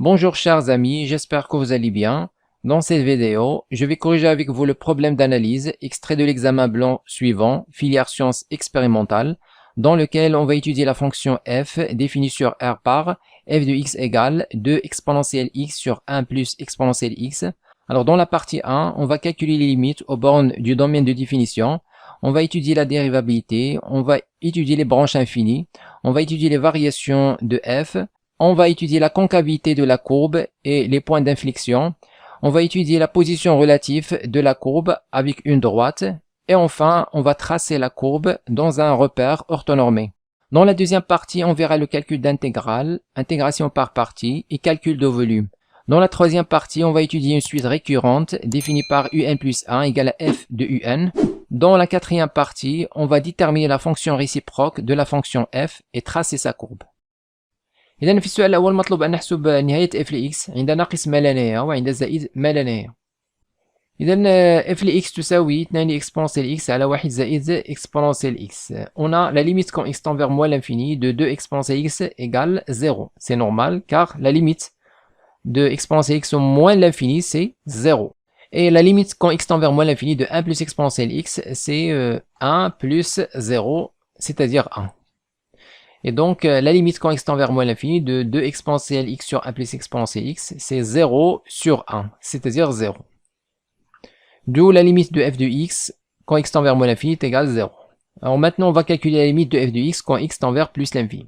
Bonjour chers amis, j'espère que vous allez bien. Dans cette vidéo, je vais corriger avec vous le problème d'analyse extrait de l'examen blanc suivant, filière sciences expérimentales, dans lequel on va étudier la fonction f définie sur R par f de x égale 2 exponentielle x sur 1 plus exponentielle x. Alors dans la partie 1, on va calculer les limites aux bornes du domaine de définition, on va étudier la dérivabilité, on va étudier les branches infinies, on va étudier les variations de f, on va étudier la concavité de la courbe et les points d'inflexion. On va étudier la position relative de la courbe avec une droite. Et enfin, on va tracer la courbe dans un repère orthonormé. Dans la deuxième partie, on verra le calcul d'intégrale, intégration par partie et calcul de volume. Dans la troisième partie, on va étudier une suite récurrente définie par un plus 1 égale à f de un. Dans la quatrième partie, on va déterminer la fonction réciproque de la fonction f et tracer sa courbe. إذا في السؤال الأول مطلوب أن نحسب نهاية f لx عند ناقص ما لا نهاية وعند زائد ما لا نهاية. إذا f لx تساوي 2 exponentielle x على 1 زائد exponentielle x. On a la limite quand x tend vers moins l'infini de 2 exponentielle x égale 0. C'est normal car la limite de exponentielle x au moins l'infini c'est 0. Et la limite quand x tend vers moins l'infini de 1 plus exponentielle x c'est 1 plus 0, c'est-à-dire 1. Et donc, la limite quand x tend vers moins l'infini de 2 exponentielle x sur 1 plus exponentielle x, c'est 0 sur 1, c'est-à-dire 0. D'où la limite de f de x quand x tend vers moins l'infini est égal à 0. Alors maintenant, on va calculer la limite de f de x quand x tend vers plus l'infini.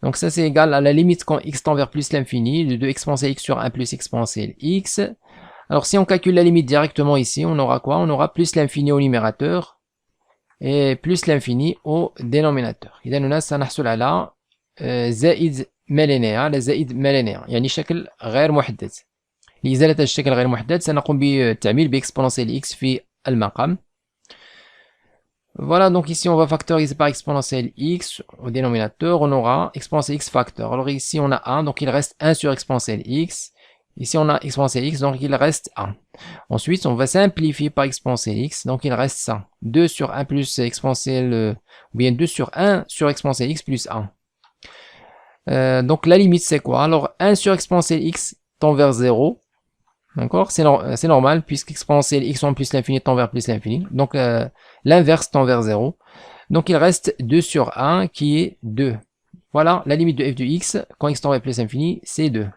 Donc ça, c'est égal à la limite quand x tend vers plus l'infini de 2 exponentielle x sur 1 plus exponentielle x. Alors si on calcule la limite directement ici, on aura quoi? On aura plus l'infini au numérateur et plus l'infini au dénominateur. إذا هنا سنحصل على زائد ما لا نهاية على زائد ما لا نهاية، يعني شكل غير محدد. لإزالة الشكل غير محدد سنقوم بالتعميل بإكسبوننسيال x في المقام. Voilà, donc ici on va factoriser par exponentielle x au dénominateur, on aura exponentielle x facteur. Alors ici on a 1, donc il reste 1 sur exponentielle x. Ici, on a exponentielle x, donc il reste 1. Ensuite, on va simplifier par exponentielle x, donc il reste 100. 2 sur 1 plus exponentielle, ou bien 2 sur 1 sur exponentielle x plus 1. Donc la limite, c'est quoi? Alors, 1 sur exponentielle x tend vers 0. D'accord? C'est normal, puisque exponentielle x en plus l'infini tend vers plus l'infini. Donc, l'inverse tend vers 0. Donc, il reste 2 sur 1 qui est 2. Voilà, la limite de f de x, quand x tend vers plus l'infini, c'est 2.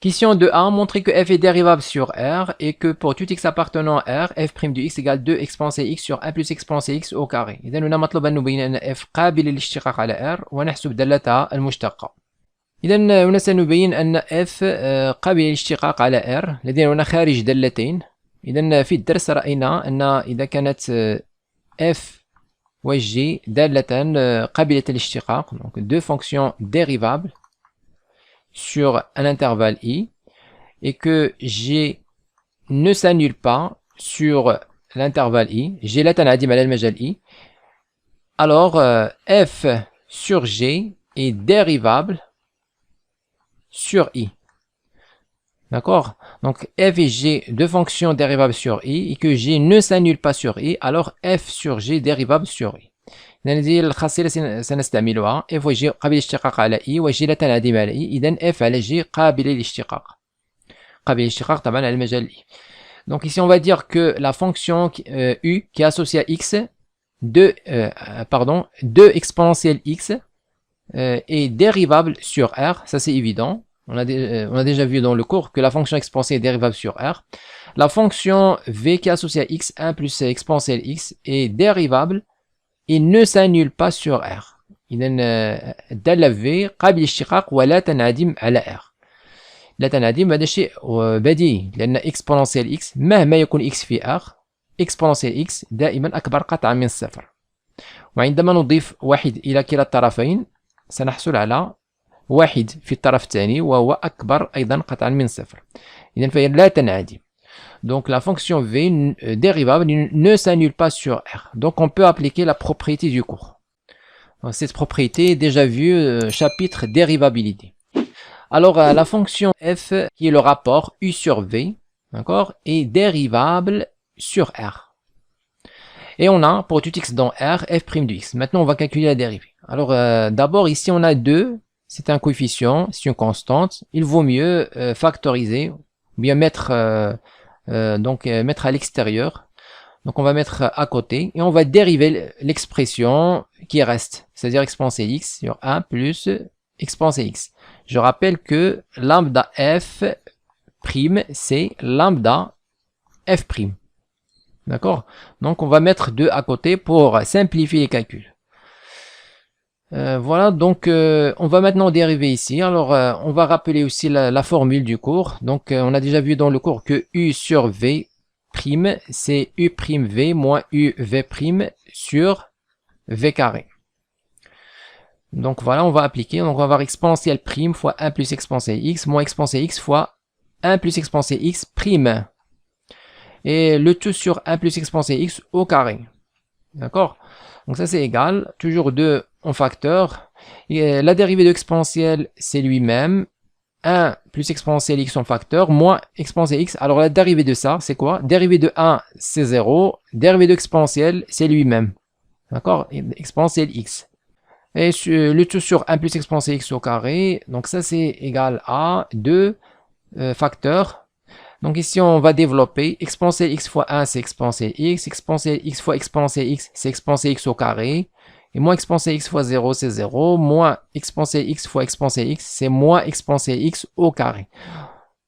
Question 2a, montrer que f est dérivable sur R et que pour tout x appartenant à R, f' de x égale 2 exponentielle x sur 1 plus exponentielle x au carré. إذا هنا مطلوب أن نبين أن f قابل للاشتقاق على R ونحسب دالتها المشتقة. إذا هنا سنبين أن f قابل للاشتقاق على R، لدينا هنا خارج دالتين. إذا في الدرس رأينا أن إذا كانت f و g دالة قابلة للاشتقاق، donc deux fonctions dérivables sur un intervalle i et que g ne s'annule pas sur l'intervalle i, g لا تنعدم على المجال i, alors f sur g est dérivable sur i. D'accord? Donc f et g, deux fonctions dérivables sur i, et que g ne s'annule pas sur i, alors f sur g dérivable sur i. هذه الخاصية التي سنستعملها f و g قابل للاشتقاق على i و g لا تنعدم على i. إذا f على g قابلة للاشتقاق. قابلة للاشتقاق طبعا على المجال i. Donc ici on va dire que la fonction u qui est associée à x, 2 exponentielle x est dérivable sur R, ça c'est évident. On a déjà vu dans le cours que la fonction exponentielle est dérivable sur R. La fonction v qui est associée à x, 1 plus exponentielle x, est dérivable et ne s'annule pas sur R. إذا الدالة v قابل للاشتقاق ولا تنعدم على R. لا تنعدم هذا شيء بديهي لأن exponentielle x مهما يكون x في R exponentielle x دائما أكبر قطعا من الصفر. وعندما نضيف واحد إلى كلا الطرفين سنحصل على واحد في الطرف الثاني وهو أكبر أيضا قطعا من صفر. إذا فهي لا تنعدم. Donc la fonction v dérivable ne s'annule pas sur R. Donc on peut appliquer la propriété du cours. Cette propriété est déjà vue chapitre dérivabilité. Alors la fonction f qui est le rapport u sur v, d'accord, est dérivable sur R. Et on a pour tout x dans R, f' de x. Maintenant on va calculer la dérivée. Alors d'abord ici on a 2, c'est un coefficient, c'est une constante. Il vaut mieux factoriser, bien mettre mettre à l'extérieur. Donc on va mettre à côté et on va dériver l'expression qui reste, c'est-à-dire exponentielle x sur 1 plus exponentielle x. Je rappelle que lambda f prime, c'est lambda f prime. D'accord? Donc on va mettre 2 à côté pour simplifier les calculs. Voilà, donc on va maintenant dériver ici. Alors on va rappeler aussi la formule du cours. Donc on a déjà vu dans le cours que u sur v prime, c'est u prime v moins u v prime sur v carré. Donc voilà, on va appliquer. Donc on va avoir exponentielle prime fois 1 plus exponentielle x moins exponentielle x fois 1 plus exponentielle x prime. Et le tout sur 1 plus exponentielle x au carré. D'accord? Donc ça c'est égal, toujours 2 en facteur. Et la dérivée de exponentielle, c'est lui-même. 1 plus exponentielle x en facteur, moins exponentielle x. Alors la dérivée de ça, c'est quoi? Dérivée de 1, c'est 0. Dérivée de exponentielle, c'est lui-même. D'accord? Exponentielle x. Et le tout sur 1 plus exponentielle x au carré. Donc ça c'est égal à 2 facteurs. Donc ici, on va développer exponentielle x fois 1, c'est exponentielle x fois exponentielle x, c'est exponentielle x au carré, et moins exponentielle x fois 0, c'est 0, moins exponentielle x fois exponentielle x, c'est moins exponentielle x au carré.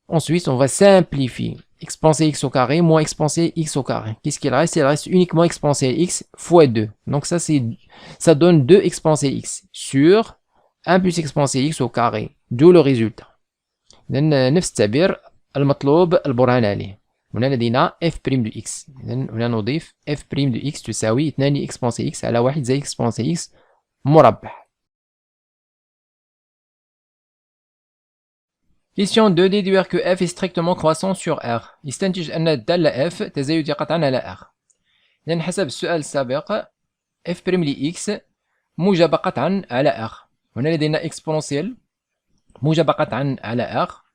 Ensuite, on va simplifier. Exponentielle x au carré, moins exponentielle x au carré. Qu'est-ce qu'il reste? Il reste uniquement exponentielle x fois 2. Donc ça donne 2 exponentielle x sur 1 plus exponentielle x au carré, d'où le résultat. نفس التعبير المطلوب البرهان عليه. هنا لدينا f prime de x. إذن هنا نضيف f prime de x تساوي 2 exponentielle x على 1 زائد exponentielle x مربع. Question 2. Déduire que f est strictement croissant sur r. يستنتج أن الدالة f تزايد قطعا على r. إذن حسب السؤال السابق f prime ل x موجبة قطعا على r. هنا لدينا exponentielle موجبة قطعا على r.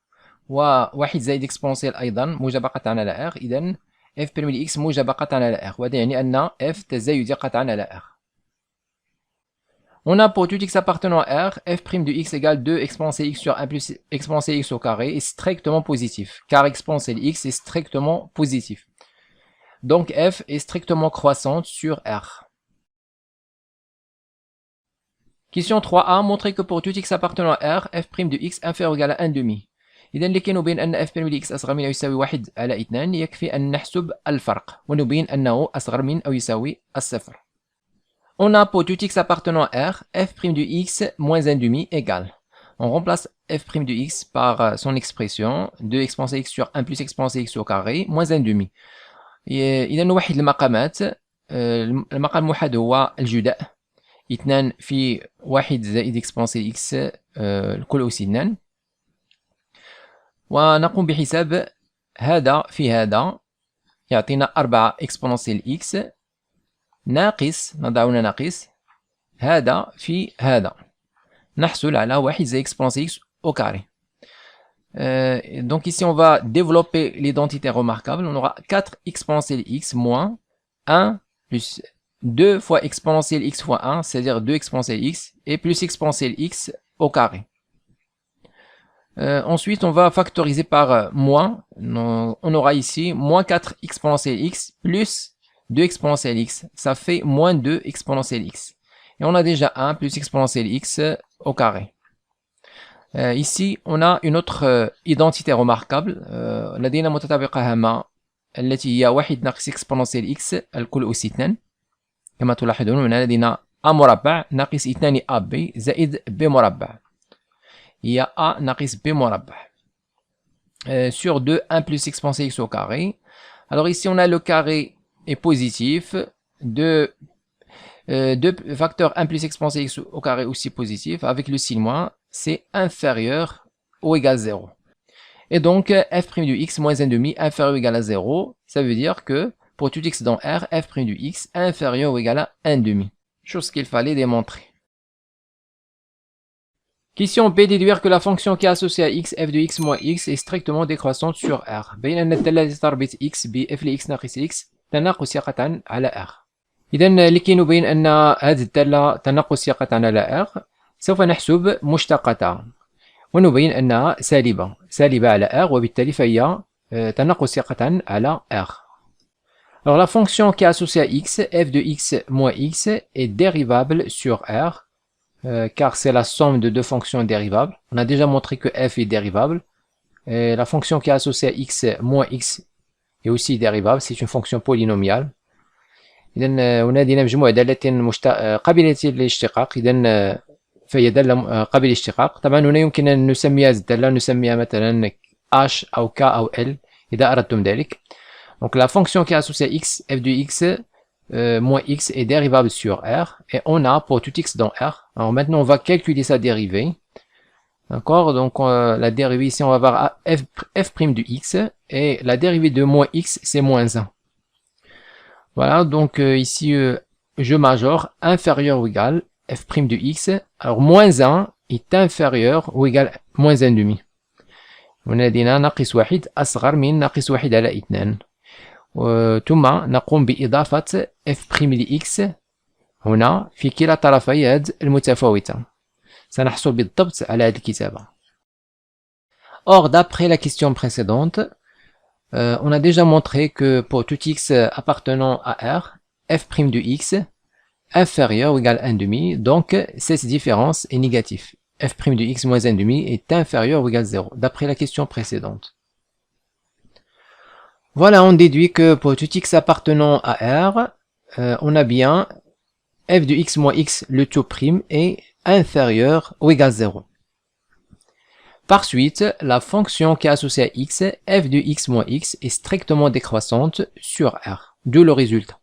وواحد زائد اكسبونسيال ايضا موجبه قطعا على r. اذا f prime de x موجبه قطعا على r. وهذا يعني ان f تزايد قطعا على r. On a pour tout x appartenant à r, f prime de x égale 2 exponentielle x sur 1 plus exponentielle x au carré est strictement positif, car exponentielle x est strictement positif. Donc f est strictement croissante sur r. Question 3a, montrer que pour tout x appartenant à r, f prime de x inférieur ou égal à 1 demi. إذا لكي نبين أن f prime de x أصغر من أو يساوي 1 على 2 يكفي أن نحسب الفرق ونبين أنه أصغر من أو يساوي الصفر. On a pour tout x appartenant à r, f prime de x moins 1 demi égale. On remplace f prime de x par son expression 2 exponentielle x sur 1 plus exponentielle x au carré moins 1 demi. إذا نوحد المقامات. المقام الموحد هو الجداء 2 في 1 زائد exponentielle x الكل أس 2. ونقوم بحساب هذا في هذا يعطينا 4 exponentielle x ناقص نضع هنا ناقص هذا في هذا نحصل على 1 زائد exponentielle x au carré. Donc ici on va développer l'identité remarquable. On aura 4 exponentielle x moins 1 plus 2 fois exponentielle x fois 1, c'est-à-dire 2 exponentielle x et plus exponentielle x au carré. Ensuite, on va factoriser par moins. On aura ici moins 4 exponentielle x plus 2 exponentielle x. Ça fait moins 2 exponentielle x. Et on a déjà 1 plus exponentielle x au carré. Ici, on a une autre identité remarquable. لدينا متطابقة هامة التي هي 1 ناقص exponentielle x الكل أس 2. كما تلاحظون هنا لدينا a مربع ناقص 2 ab زائد b مربع. Il y a a ناقص b مربع sur 2 1 plus exponentielle x au carré. Alors ici on a le carré est positif, 2 facteurs 1 plus exponentielle x au carré aussi positif, avec le signe moins, c'est inférieur ou égal à 0. Et donc f' de x moins 1 demi inférieur ou égal à 0, ça veut dire que pour tout x dans R, f' de x inférieur ou égal à 1 demi. Chose qu'il fallait démontrer. Question B, déduire que la fonction qui est associée à x, f de x moins x, est strictement décroissante sur R. بين أن الدالة التي تربط x ب f ل x ناقص x تناقص قطعا على R. إذا لكي نبين أن هذه الدالة تناقص قطعا على R, سوف نحسب مشتقاتها ونبين أنها سالبة على R وبالتالي فهي تناقص ثقة على R. Alors la fonction qui est associée à x, f de x moins x, est dérivable sur R, car c'est la somme de deux fonctions dérivables. On a déjà montré que f est dérivable. Et la fonction qui est associée à x moins x est aussi dérivable, c'est une fonction polynomiale. إذا ونادينا مجموع دالة قابلة للاشتقاق، إذا فهي دالة قابلة للاشتقاق. طبعا هنا يمكن أن نسميها الدالة نسميها مثلا h أو k أو l إذا أردتم ذلك. Donc la fonction qui est associée à x, f de x moins x est dérivable sur R et on a pour tout x dans R. Alors maintenant on va calculer sa dérivée. D'accord, donc la dérivée ici on va avoir f' de x et la dérivée de moins x c'est moins 1. Voilà, donc ici je majore inférieur ou égal f' de x. Alors moins 1 est inférieur ou égal moins 1 demi. ولدينا ناقص واحد أصغر من ناقص واحد على 2. ثم نقوم بإضافة f' لx هنا في كلا طرفي هذه المتفاوتة. سنحصل بالضبط على هذه الكتابة. Or, d'après la question précédente, on a déjà montré que pour tout x appartenant à R, f' de x inférieur ou égal à 1 demi, donc cette différence est négative. f' de x moins 1 demi est inférieur ou égal à 0, d'après la question précédente. Voilà, on déduit que pour tout x appartenant à R, on a bien f de x moins x, le tout prime, est inférieur ou égal à 0. Par suite, la fonction qui est associée à x, f de x moins x, est strictement décroissante sur R, d'où le résultat.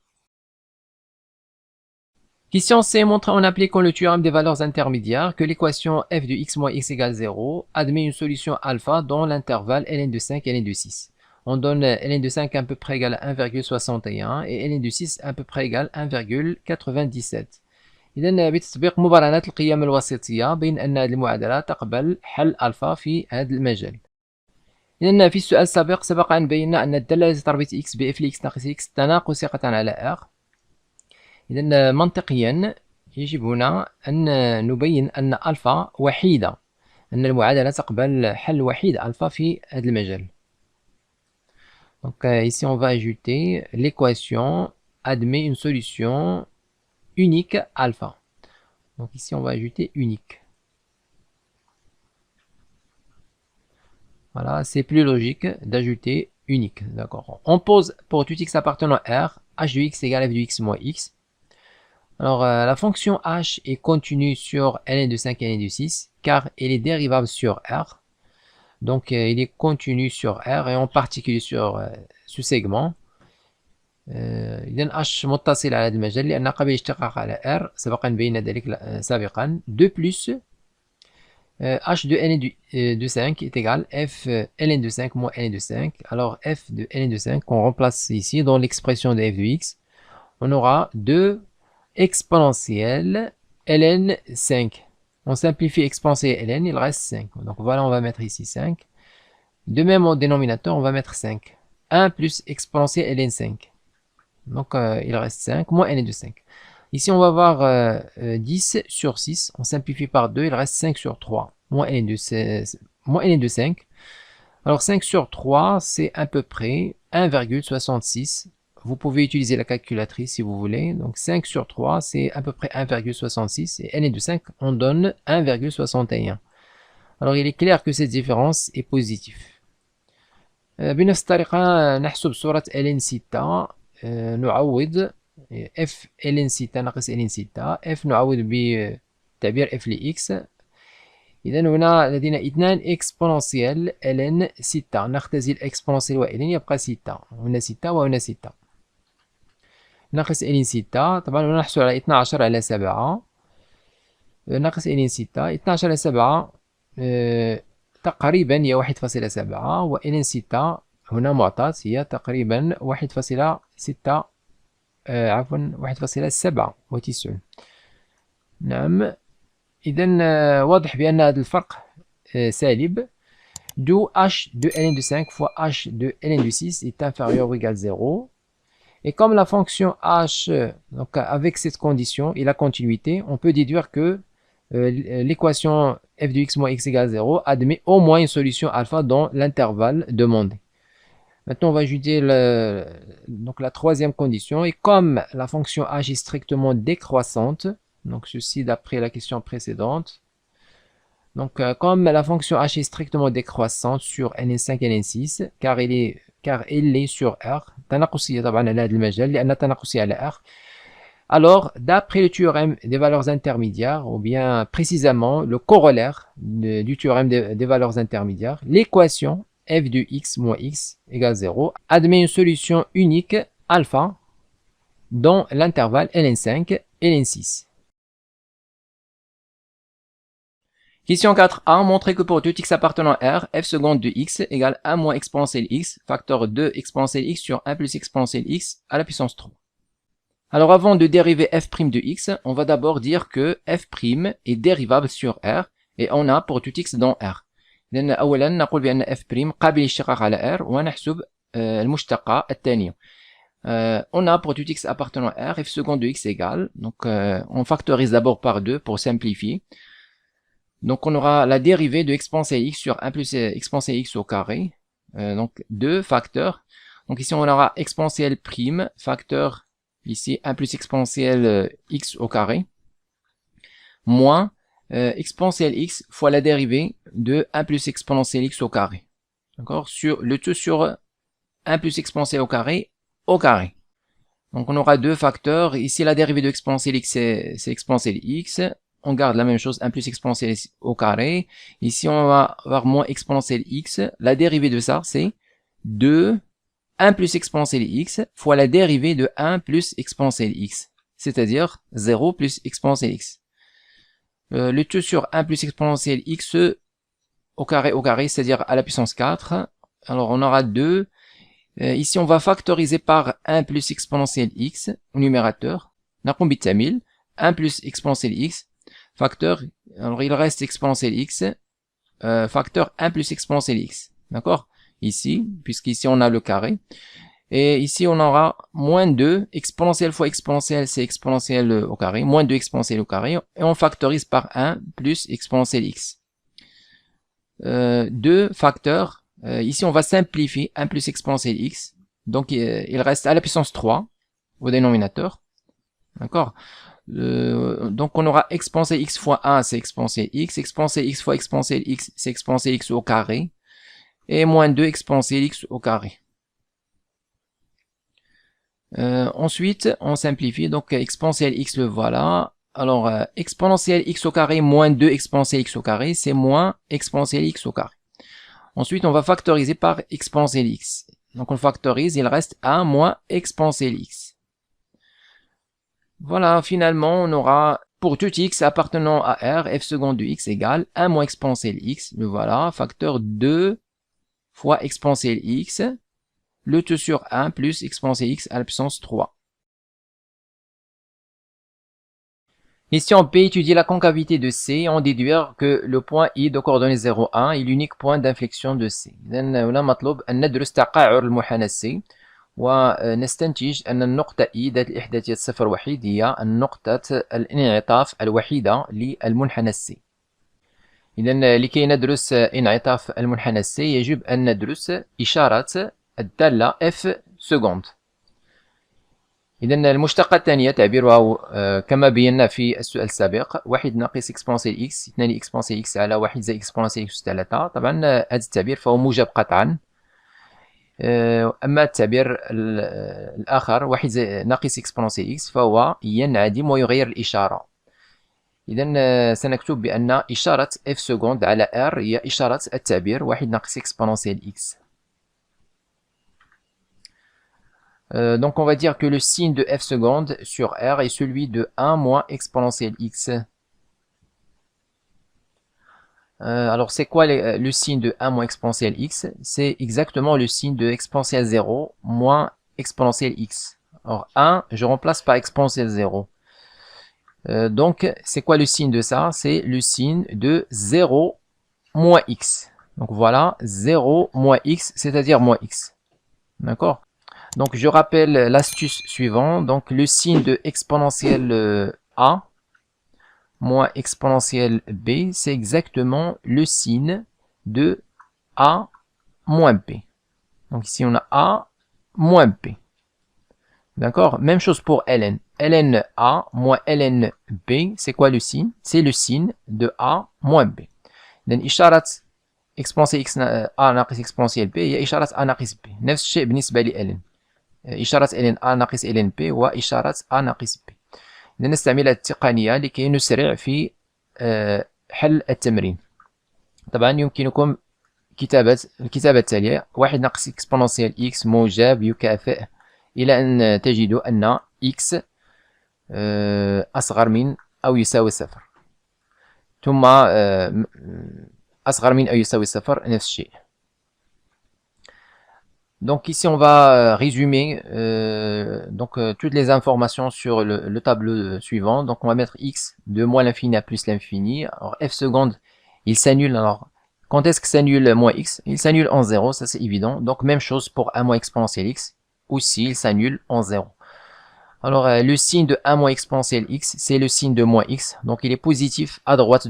Question C montre en appliquant le théorème des valeurs intermédiaires que l'équation f de x moins x égale 0 admet une solution alpha dans l'intervalle ln de 5 et ln de 6. On donne ln de 5 à peu près égal à 1,61 et ln de 6 à peu près égal à 1,97. إذا بتطبيق مبارنة القيم الوسيطية بين أن هذه المعادلة تقبل حل ألفا في هذا المجال. إذا في السؤال السابق سبق أن بينا أن الدالة التي تربط x ب f لx ناقص x تناقص ثقة على R. إذا منطقيا يجب هنا أن نبين أن ألفا وحيدة، أن المعادلة تقبل حل وحيد ألفا في هذا المجال. Donc ici on va ajouter l'équation admet une solution unique alpha. Donc ici on va ajouter unique. Voilà, c'est plus logique d'ajouter unique. D'accord. On pose pour tout x appartenant à R, h de x égale f de x moins x. Alors la fonction h est continue sur ln de 5 et ln de 6 car elle est dérivable sur R. Donc il est continu sur R et en particulier sur ce segment. إذا h متصل على هذا المجال لأن قابل اشتقاق على R سبق أن بينا ذلك سابقا. De plus, h de ln de 5 est égal f ln de 5 moins ln de 5. Alors f de ln de 5 qu'on remplace ici dans l'expression de f de x. On aura 2 exponentielle ln 5. On simplifie exponentielle ln, il reste 5. Donc voilà, on va mettre ici 5. De même au dénominateur, on va mettre 5. 1 plus exponentielle ln 5. Donc il reste 5 moins ln de 5. Ici on va avoir 10 sur 6. On simplifie par 2, il reste 5 sur 3. Moins ln de 5. Alors 5 sur 3, c'est à peu près 1,66. Vous pouvez utiliser la calculatrice si vous voulez. Donc 5 sur 3, c'est à peu près 1,66. Et ln de 5, on donne 1,61. Alors il est clair que cette différence est positive. بنفس الطريقة نحسب صورة ln 6. نعوض f ln 6 ناقص ln 6 f نعوض بتعبير f لx. إذا هنا لدينا 2 exponentielle ln 6 نختزل exponentielle و ln يبقى 6 هنا 6 وهنا 6 ناقص ln 6. طبعا هنا نحصل على 12 على 7 ناقص ln 6. 12 على 7 تقريبا هي 1.7 و ln 6 هنا معطاة هي تقريبا 1.6 عفوا 1.97. نعم، إذا واضح بأن هذا الفرق سالب. D'où h de ln de 5 fois h de ln de 6 est inférieur ou égal à 0. Et comme la fonction h, donc avec cette condition et la continuité, on peut déduire que l'équation f de x moins x égale 0 admet au moins une solution alpha dans l'intervalle demandé. Maintenant, on va étudier donc la troisième condition. Et comme la fonction h est strictement décroissante, donc ceci d'après la question précédente, donc comme la fonction h est strictement décroissante sur ln5 et ln6, car elle est sur R, تناقصية طبعا على هذا المجال لأنها تناقصية على R. Alors, d'après le théorème des valeurs intermédiaires, ou bien précisément le corollaire du théorème des valeurs intermédiaires, l'équation f de x moins x égale 0 admet une solution unique alpha dans l'intervalle ln5 et ln6. Question 4a, montrer que pour tout x appartenant à R, f seconde de x égale 1 moins exponentielle x, facteur 2 exponentielle x sur 1 plus exponentielle x à la puissance 3. Alors avant de dériver f' de x, on va d'abord dire que f' est dérivable sur R et on a pour tout x dans R. لأن أولا نقول بأن f' قابل للاشتقاق على R ونحسب المشتقة الثانية. On a pour tout x appartenant à R, f seconde de x égale, donc on factorise d'abord par 2 pour simplifier. Donc on aura la dérivée de exponentielle x sur 1 plus exponentielle x au carré, donc 2 facteurs. Donc ici on aura exponentielle prime, facteur ici 1 plus exponentielle x au carré, moins exponentielle x fois la dérivée de 1 plus exponentielle x au carré. D'accord? Sur le tout sur 1 plus exponentielle au carré. Donc on aura deux facteurs. Ici la dérivée de exponentielle x c'est exponentielle x. On garde la même chose, 1 plus exponentielle au carré. Ici on va avoir moins exponentielle x. La dérivée de ça c'est 2 1 plus exponentielle x fois la dérivée de 1 plus exponentielle x, c'est-à-dire 0 plus exponentielle x. Le tout sur 1 plus exponentielle x au carré, c'est-à-dire à la puissance 4. Alors on aura 2. Ici on va factoriser par 1 plus exponentielle x au numérateur. 1 plus exponentielle x, facteur, alors il reste exponentielle x, facteur 1 plus exponentielle x. D'accord? Ici, puisqu'ici on a le carré. Et ici on aura moins 2, exponentielle fois exponentielle, c'est exponentielle au carré, moins 2 exponentielle au carré, et on factorise par 1 plus exponentielle x. 2 facteurs, ici on va simplifier 1 plus exponentielle x, donc il reste à la puissance 3 au dénominateur. D'accord? Donc on aura exponentielle x fois 1, c'est exponentielle x fois exponentielle x, c'est exponentielle x au carré, et moins 2 exponentielle x au carré. Ensuite, on simplifie, donc exponentielle x le voilà. Alors, exponentielle x au carré moins 2 exponentielle x au carré, c'est moins exponentielle x au carré. Ensuite, on va factoriser par exponentielle x. Donc on factorise, il reste 1 moins exponentielle x. Voilà, finalement, on aura pour tout x appartenant à R, f seconde de x égale 1 moins exponentielle x, le voilà, facteur 2 fois exponentielle x, le tout sur 1 plus exponentielle x à la puissance 3. Ici, on peut étudier la concavité de C et en déduire que le point I de coordonnées 0, 1 est l'unique point d'inflexion de C. إذن هنا مطلوب أن ندرس تقاعر المنحنى C ونستنتج أن النقطة I ذات الإحداثية صفر وحيد هي النقطة الانعطاف الوحيدة للمنحنى C. إذن لكي ندرس انعطاف المنحنى C يجب أن ندرس إشارة الدالة F سكوند. إذن المشتقة الثانية تعبيرها كما بينا في السؤال السابق 1 ناقص إكسبونسيال إكس 2 إكسبونسيال إكس على 1 زائد إكسبونسيال إكس 3. طبعا هذا التعبير فهو موجب قطعا. أما التعبير الآخر 1 ناقص إكسبونسيال إكس فهو ينعدم ويغير الإشارة. إذن سنكتب بأن إشارة F سكوند على R هي إشارة التعبير 1 ناقص إكسبونسيال إكس. Donc on va dire que le signe de f seconde sur R est celui de 1 moins exponentielle x. Alors c'est quoi le signe de 1 moins exponentielle x? C'est exactement le signe de exponentielle 0 moins exponentielle x. Alors 1, je remplace par exponentielle 0. Donc c'est quoi le signe de ça? C'est le signe de 0 moins x. Donc voilà, 0 moins x, c'est-à-dire moins x. D'accord? Donc je rappelle l'astuce suivante, donc le signe de exponentielle A, moins exponentielle b, c'est exactement le signe de a moins b. Donc ici, on a a moins b. D'accord? Même chose pour ln. ln a moins ln b, c'est quoi le signe? C'est le signe de a moins b. Donc, إشارة exponentielle x a ناقص exponentielle b هي إشارة a ناقص b. نفس الشيء بالنسبة ل ln. إشارة ln a ناقص ln b وإشارة a ناقص b. نستعمل التقنية لكي نسرع في حل التمرين. طبعا يمكنكم الكتابة التالية: 1 ناقص exponentielle x موجب يكافئ إلى أن تجدوا أن x أصغر من أو يساوي صفر، ثم أصغر من أو يساوي صفر نفس الشيء. Donc ici on va résumer toutes les informations sur le tableau suivant. Donc on va mettre x de moins l'infini à plus l'infini. Alors f seconde, il s'annule. Alors quand est-ce que s'annule moins x? Il s'annule en 0, ça c'est évident. Donc même chose pour 1 moins exponentielle x, aussi il s'annule en 0. Alors le signe de 1 moins exponentielle x, c'est le signe de moins x. Donc il est positif à droite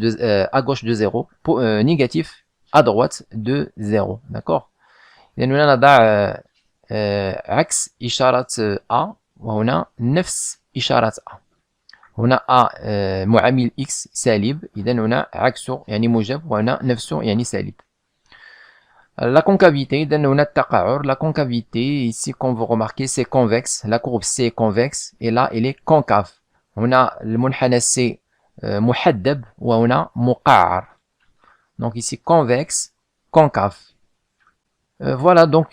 à gauche de 0, négatif à droite de 0. D'accord? لأننا نضع عكس إشارة A وهنا نفس إشارة A. هنا A معامل X سالب، إذا هنا عكسه يعني موجب، وهنا نفسه يعني سالب. La concavité, إذا هنا التقعر. La concavité, ici comme vous remarquez, c'est convexe. La courbe C est convexe et là elle est concave. هنا المنحنى C محدب وهنا مقعر. Donc ici convexe, concave. Voilà, donc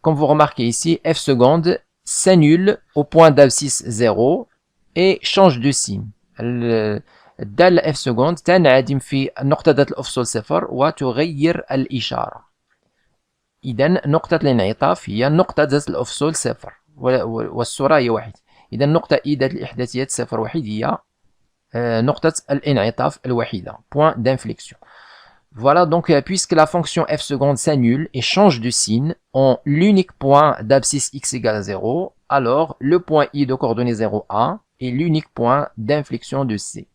comme vous remarquez ici, f seconde s'annule au point d'abscisse 0 et change de signe. الدالة f seconde تنعدم في نقطة ذات الأفصول صفر وتغير الإشارة. إذا نقطة الانعطاف هي نقطة ذات الأفصول صفر والسرعة هي 1. إذا نقطة I ذات الإحداثيات 0 1 هي نقطة الانعطاف الوحيدة. Point d'inflexion. Voilà, donc puisque la fonction f seconde s'annule et change de signe en l'unique point d'abscisse x égale à 0, alors le point I de coordonnées 0A est l'unique point d'inflexion de C.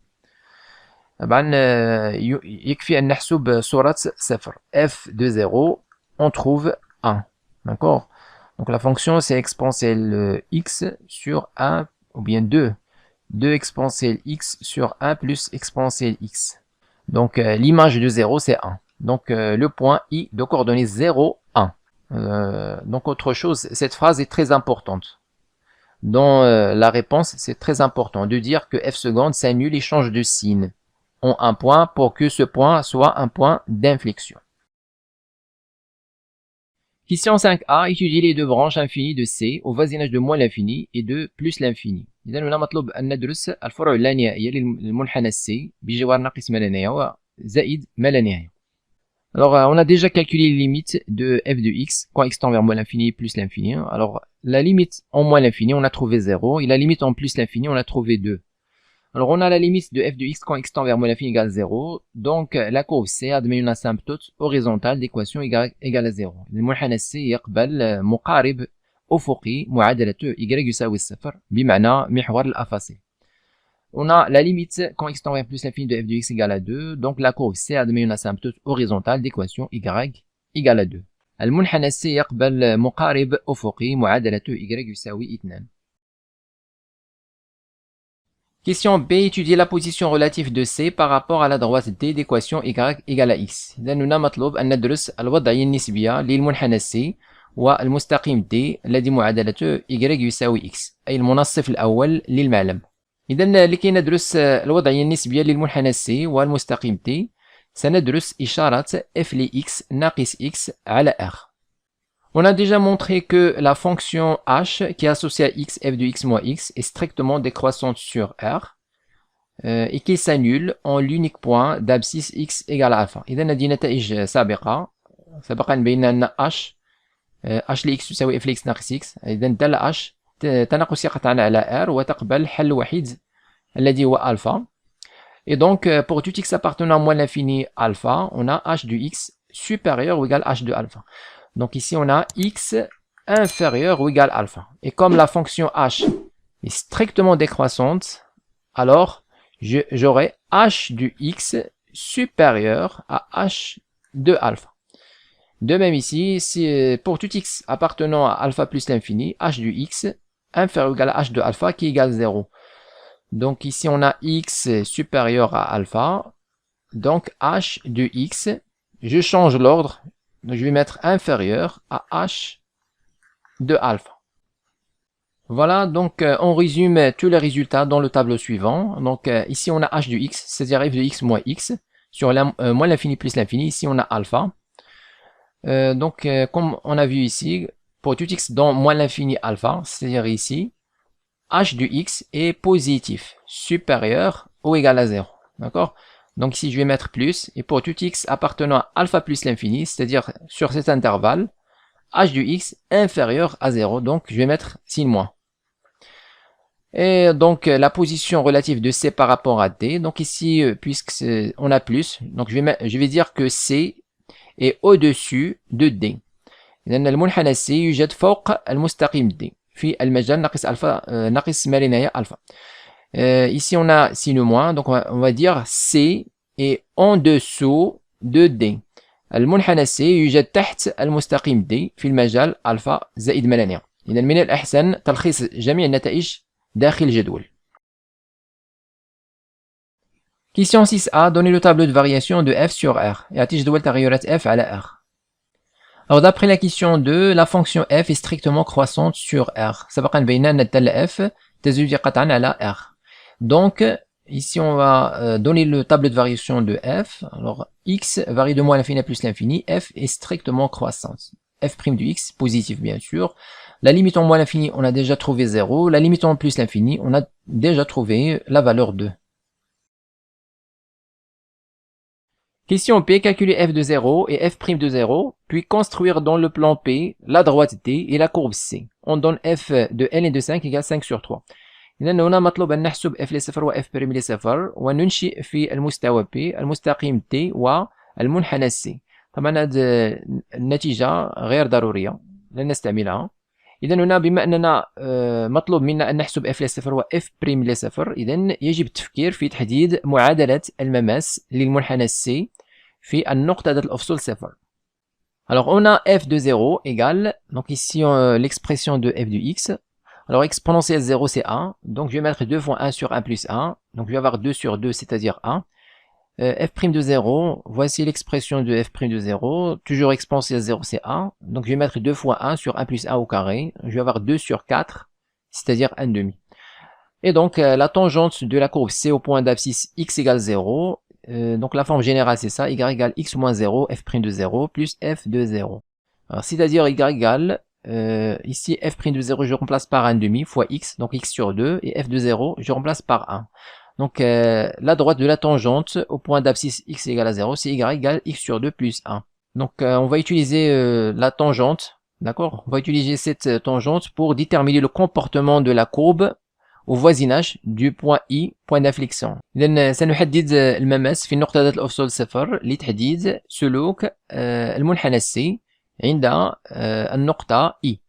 يكفي أن نحسب صورة صفر. F de 0, on trouve 1. D'accord? Donc la fonction c'est exponentielle x sur 1 ou bien 2. 2 exponentielle x sur 1 plus exponentielle x. Donc l'image de 0 c'est 1. Donc le point I de coordonnées 0, 1. Donc autre chose, cette phrase est très importante. Dans la réponse, c'est très important de dire que f seconde s'annule et change de signe en un point pour que ce point soit un point d'inflexion. Question 5a, étudier les deux branches infinies de C au voisinage de moins l'infini et de plus l'infini. إذا هنا مطلوب أن ندرس الفروع اللانهائية للمنحنى C بجوار ناقص ما لا نهاية وزائد ما لا نهاية. Alors on a déjà calculé les limites de f de x quand x tend vers moins l'infini plus l'infini. Alors la limite en moins l'infini on a trouvé 0 et la limite en plus l'infini on a trouvé 2. Alors on a la limite de f de x quand x tend vers moins l'infini égale 0. Donc la courbe C admet une asymptote horizontale d'équation y égale à 0. المنحنى C يقبل مقارب أفقي معادلته y يساوي الصفر بمعنى محور الأفاصيل. On a la limite quand x tend vers plus l'infini de f de x égale à 2. Donc la courbe C admet une asymptote horizontale d'équation y égale à 2. المنحنى C يقبل مقارب أفقي معادلته y يساوي 2. Question B, étudier la position relative de C par rapport à la droite D d'équation y égale à x. إذا هنا مطلوب أن ندرس الوضعية النسبية للمنحنى C والمستقيم D الذي معادلته y يساوي x، أي المنصف الأول للمعلم. إذا لكي ندرس الوضعية النسبية للمنحنى C والمستقيم T سندرس إشارة f لx ناقص x على R. On a déjà montré que la fonction h qui est associée à x, f de x moins x est strictement décroissante sur R et qu'il s'annule en l'unique point d'abscisse x égale à alpha. إذا هذه نتائج سابقة سبق أن بينا أن h لx تساوي f لx ناقص x. إذا الدالة h تناقص قطعا على R وتقبل حل وحيد الذي هو alpha. Et donc pour tout x appartenant à moins l'infini alpha, on a h de x supérieur ou égal à h de alpha. Donc ici, on a x inférieur ou égal à alpha. Et comme la fonction h est strictement décroissante, alors j'aurai h du x supérieur à h de alpha. De même ici, si pour tout x appartenant à alpha plus l'infini, h du x inférieur ou égal à h de alpha qui égale 0. Donc ici on a x supérieur à alpha, donc h de x, je change l'ordre, donc je vais mettre inférieur à h de alpha. Voilà, donc on résume tous les résultats dans le tableau suivant. Donc ici on a h de x, c'est-à-dire f de x moins x, sur moins l'infini plus l'infini, ici on a alpha. Comme on a vu ici, pour tout x dans moins l'infini alpha, c'est-à-dire ici, h du x est positif, supérieur ou égal à 0. D'accord? Donc ici je vais mettre plus, et pour tout x appartenant à alpha plus l'infini, c'est-à-dire sur cet intervalle, h du x inférieur à 0, donc je vais mettre signe moins. Et donc la position relative de C par rapport à D, donc ici puisqu'on a plus, donc je vais dire que C est au-dessus de D. لأن المنحنى C يوجد فوق المستقيم D في المجال ناقص ألفا ناقص ما لا نهاية ألفا. Ici on a signe moins, donc on va dire C est en dessous de D. المنحنى C يوجد تحت المستقيم D في المجال ألفا زائد ما لا نهاية. إذا من الأحسن تلخيص جميع النتائج داخل الجدول. Question 6a, donnez le tableau de variation de f sur r. يعطي جدول تغيرات f على r. Alors d'après la question 2, la fonction f est strictement croissante sur r. سبق أن بينا أن الدالة f تزيد قطعا على r. Donc ici on va donner le tableau de variation de f. Alors x varie de moins l'infini à plus l'infini, f est strictement croissante. f' du x, positif bien sûr. La limite en moins l'infini, on a déjà trouvé 0. La limite en plus l'infini, on a déjà trouvé la valeur 2. Question P, calculer f de 0 et f' de 0, puis construire dans le plan P la droite D et la courbe C. On donne f de L et de 5 égale 5 sur 3. إذا هنا مطلوب أن نحسب f لصفر و f' لصفر وننشئ في المستوى P المستقيم T والمنحنى C. طبعا هذه النتيجة غير ضرورية لن نستعملها. إذا هنا بما أننا مطلوب منا أن نحسب f لصفر و f' لصفر، إذا يجب التفكير في تحديد معادلة المماس للمنحنى C في النقطة ذات الأفصول صفر. Alors on a f de 0 égale, donc ici l'expression de f de x. Alors exponentielle 0 c'est 1, donc je vais mettre 2 fois 1 sur 1 plus 1, donc je vais avoir 2 sur 2 c'est-à-dire 1. f' de 0, voici l'expression de f' de 0, toujours exponentielle 0 c'est 1, donc je vais mettre 2 fois 1 sur 1 plus 1 au carré, je vais avoir 2 sur 4, c'est-à-dire 1 demi. Et donc la tangente de la courbe C au point d'abscisse x égale 0, donc la forme générale c'est ça, y égale x moins 0, f' de 0 plus f de 0. Alors c'est-à-dire y égale, ici f' de 0 je remplace par 1 demi fois x, donc x sur 2, et f de 0 je remplace par 1. Donc la droite de la tangente au point d'abscisse x égale à 0, c'est y égale x sur 2 plus 1. Donc on va utiliser la tangente, d'accord? On va utiliser cette tangente pour déterminer le comportement de la courbe au voisinage du point I, point d'inflexion. إذن سنحدد المماس في النقطة ذات الأفصول صفر لتحديد سلوك المنحنى C عند النقطة I.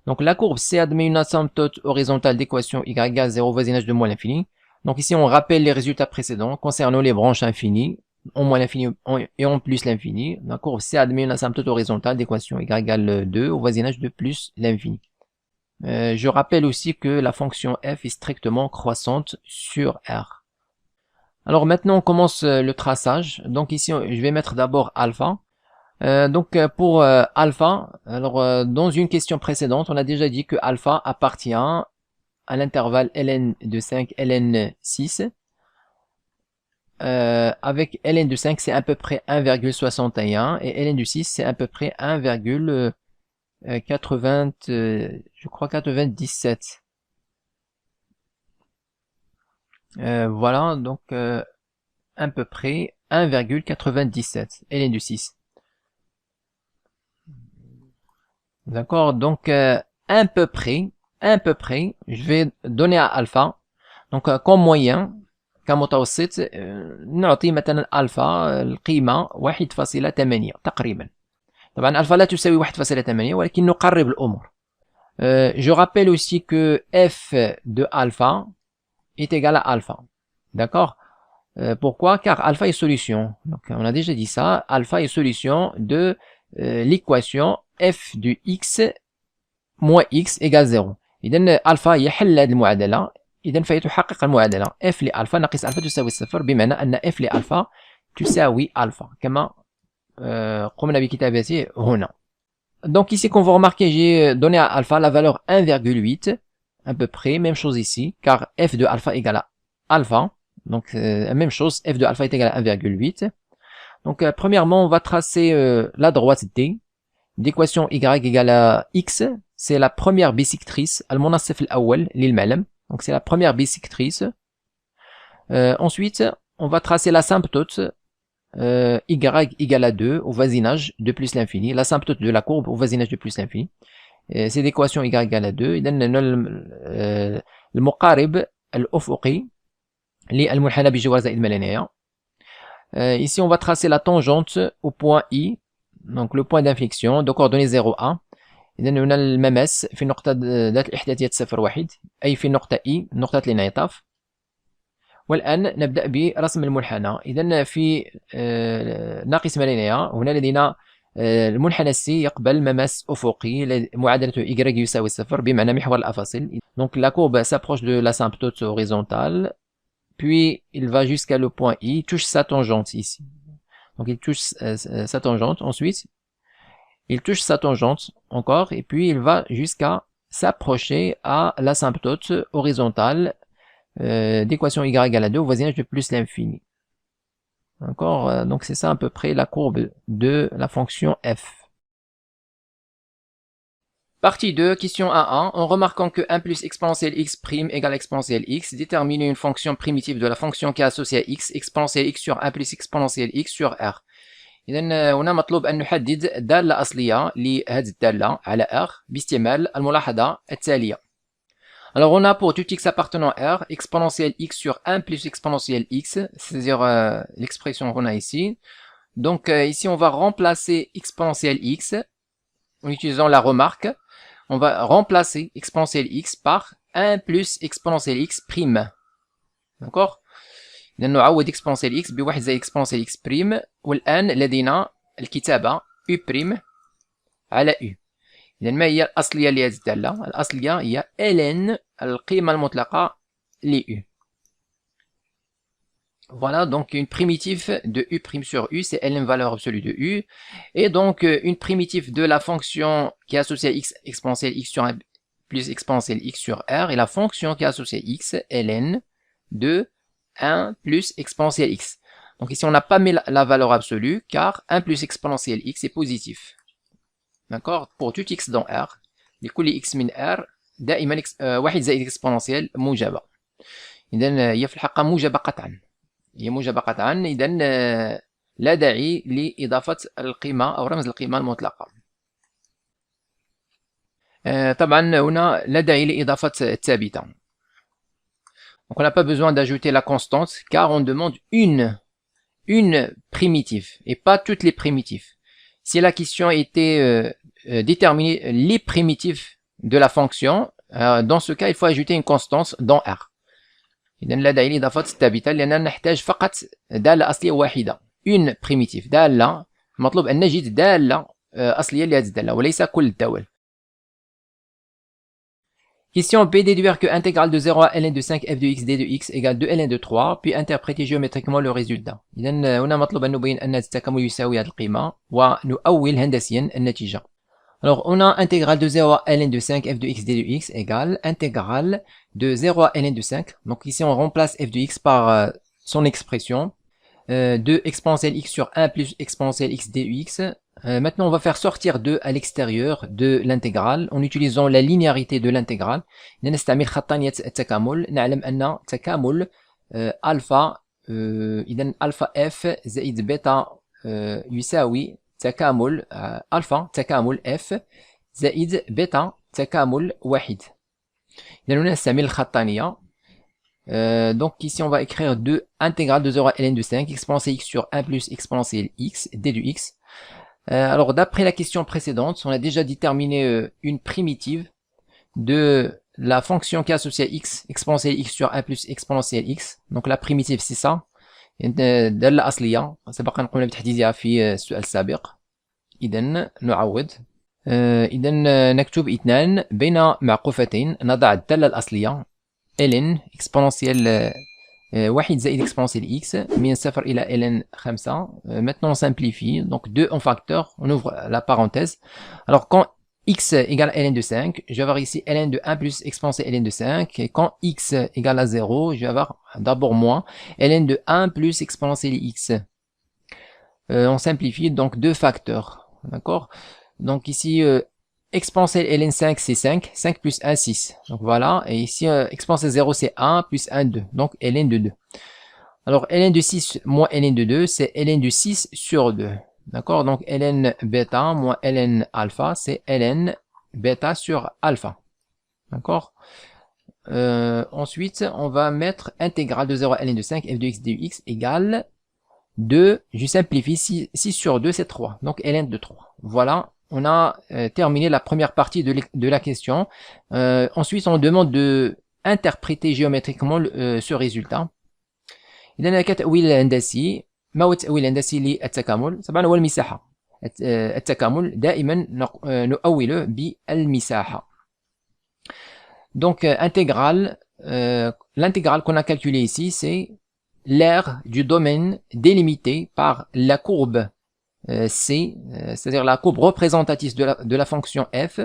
Donc la courbe C admet une asymptote horizontale d'équation y égale 0 voisinage de moins l'infini. Donc ici on rappelle les résultats précédents concernant les branches infinies, en moins l'infini et en plus l'infini. La courbe C admet une asymptote horizontale d'équation y égale 2 au voisinage de plus l'infini. Je rappelle aussi que la fonction f est strictement croissante sur R. Alors maintenant on commence le traçage. Donc ici je vais mettre d'abord alpha. Pour alpha, alors dans une question précédente on a déjà dit que alpha appartient à l'intervalle ln de 5 ln 6. Avec ln de 5 c'est à peu près 1,61 et ln de 6 c'est à peu près je crois 97. Voilà, donc à peu près 1,97 ln de 6. D'accord, donc à peu près, je vais donner à alpha. Donc comme moyen كمتوسط نعطي مثلا alpha القيمة 1.8 تقريبا. طبعا alpha لا تساوي 1.8 ولكن نقرب الأمور. Je rappelle aussi que f de alpha est égal à alpha. D'accord? Pourquoi? Car alpha est solution. Donc, on a déjà dit ça. Alpha est solution de l'équation f de x moins x égale 0. إذا alpha يحل هذه المعادلة. إذا فهي تحقق المعادلة f لألفا ناقص ألفا تساوي صفر، بمعنى أن f لألفا تساوي ألفا كما قمنا بكتابته هنا. Donc ici, comme vous remarquez, j'ai donné à alpha la valeur 1,8 à peu près, même chose ici, car f de alpha égale à alpha. Donc même chose, f de alpha est égal à 1,8. Donc premièrement, on va tracer la droite D d'équation y égale à x. C'est la première bisectrice, المنصف الأول للمعلم. Donc c'est la première bisectrice. Ensuite, on va tracer l'asymptote y égale à 2 au voisinage de plus l'infini, l'asymptote de la courbe au voisinage de plus l'infini. C'est l'équation y égale à 2. إذن المقارب الأفقي للمنحنى بجوار زائد ما لا نهاية. Ici, on va tracer la tangente au point I, donc le point d'inflexion de coordonnées 0, 1. إذن هنا المماس في النقطة ذات الإحداثيات 0 1 أي في النقطة I نقطة الانعطاف. والآن نبدأ برسم المنحنى. إذن في ناقص ما لا نهاية هنا لدينا المنحنى C يقبل مماس أفقي معادلته Y يساوي 0 بمعنى محور الأفاصيل. Donc la courbe s'approche de l'asymptote horizontale, puis il va jusqu'à le point I, touche sa tangente ici. Donc il touche sa tangente, ensuite il touche sa tangente encore, et puis il va jusqu'à s'approcher à l'asymptote horizontale d'équation y égale à 2 au voisinage de plus l'infini. D'accord, donc c'est ça à peu près la courbe de la fonction f. Partie 2, question A1. En remarquant que 1 plus exponentielle x' égale exponentielle x, déterminer une fonction primitive de la fonction qui est associée à x, exponentielle x sur 1 plus exponentielle x sur r. إذا هنا مطلوب أن نحدد دالة أصلية لهذه الدالة على r باستعمال الملاحظة التالية. Alors on a pour tout x appartenant à r, exponentielle x sur 1 plus exponentielle x, c'est-à-dire l'expression qu'on a ici. Donc ici on va remplacer exponentielle x en utilisant la remarque. On va remplacer exponentielle x par 1 plus exponentielle x prime. D'accord? إذا نعوض exponentielle x بواحد زائد exponentielle x prime، والآن لدينا الكتابة u prime على u. إذا ما هي الأصلية لهذه الدالة؟ الأصلية هي ln القيمة المطلقة ل u. Voilà, donc une primitive de u' sur u, c'est ln valeur absolue de u. Et donc une primitive de la fonction qui est associée à x exponentielle x sur 1 plus exponentielle x sur r, et la fonction qui est associée à x, ln de 1 plus exponentielle x. Donc ici on n'a pas mis la valeur absolue car 1 plus exponentielle x est positif. D'accord? Pour tout x dans R, لكل x من R دائما واحد زائد exponentielle موجبة. إذا هي في الحقيقة موجبة قطعا. هي موجبة قطعا، إذا لا داعي لإضافة القيمة أو رمز القيمة المطلقة. طبعا هنا لا داعي لإضافة الثابتة. Donc on n'a pas besoin d'ajouter la constante car on demande une primitive et pas toutes les primitives. Si la question était déterminer les primitives de la fonction, dans ce cas il faut ajouter une constante dans R. إذن لا داعي لإضافة الثابتة لأننا نحتاج فقط دالة أصلية واحدة. une primitive دالة، مطلوب أن نجد دالة أصلية لهذه الدالة وليس كل الدوال. Question B, déduire que intégrale de 0 à ln de 5 f de x d de x égale 2 ln de 3, puis interpréter géométriquement le résultat. إذا هنا مطلوب أن نبين أن التكامل يساوي هذه القيمة ونؤول هندسيا النتيجة. Alors on a intégrale de 0 à ln de 5 f de x d de x égale intégrale de 0 à ln de 5. Donc ici on remplace f de x par son expression de exponentielle x sur 1 plus exponentielle x d de x. Maintenant on va faire sortir 2 à l'extérieur de l'intégrale en utilisant la linéarité de l'intégrale. نستعمل خطانية التكامل. نعلم أن تكامل ألفا إذا ألفا f زائد بيتا يساوي تكامل ألفا تكامل f زائد بيتا تكامل واحد. إذا هنا نستعمل الخطانية. Donc ici on va écrire 2 intégrale de 0 à ln de 5 exponentielle x sur 1 plus exponentielle x d de x. Alors d'après la question précédente, on a déjà déterminé une primitive de la fonction qui est associée à x, exponentielle x sur 1 plus exponentielle x. Donc la primitive c'est ça. دالة أصلية سبق أن قمنا بتحديدها في السؤال السابق. إذا نعوض. إذا نكتب 2 بين معقوفتين، نضع الدالة الأصلية ln exponentielle 1 زائد exponentielle x من 0 إلى ln 5. Maintenant on simplifie, donc 2 en facteur, on ouvre la parenthèse. Alors quand x égale à ln de 5, je vais avoir ici ln de 1 plus exponentielle ln de 5, et quand x égale à 0, je vais avoir d'abord moins ln de 1 plus exponentielle x. On simplifie, donc 2 facteurs, d'accord. Donc ici exponentielle ln 5 c'est 5, 5 plus 1 6, donc voilà, et ici exponentielle 0 c'est 1 plus 1 2, donc ln de 2. Alors ln de 6 moins ln de 2 c'est ln de 6 sur 2. D'accord, donc ln bêta moins ln alpha, c'est ln bêta sur alpha. D'accord. Ensuite, on va mettre intégrale de 0 à ln de 5 f de x dx égale 2, je simplifie, 6 sur 2 c'est 3, donc ln de 3. Voilà, on a terminé la première partie de la question. Ensuite, on demande de interpréter géométriquement ce résultat. إذا كتأويل هندسي. ما هو التأويل الهندسي للتكامل؟ طبعا هو المساحة. التكامل دائما نؤوله بالمساحة. Donc intégrale, l'intégrale qu'on a calculée ici, c'est l'aire du domaine délimité par la courbe C, c'est-à-dire la courbe représentative de la fonction f,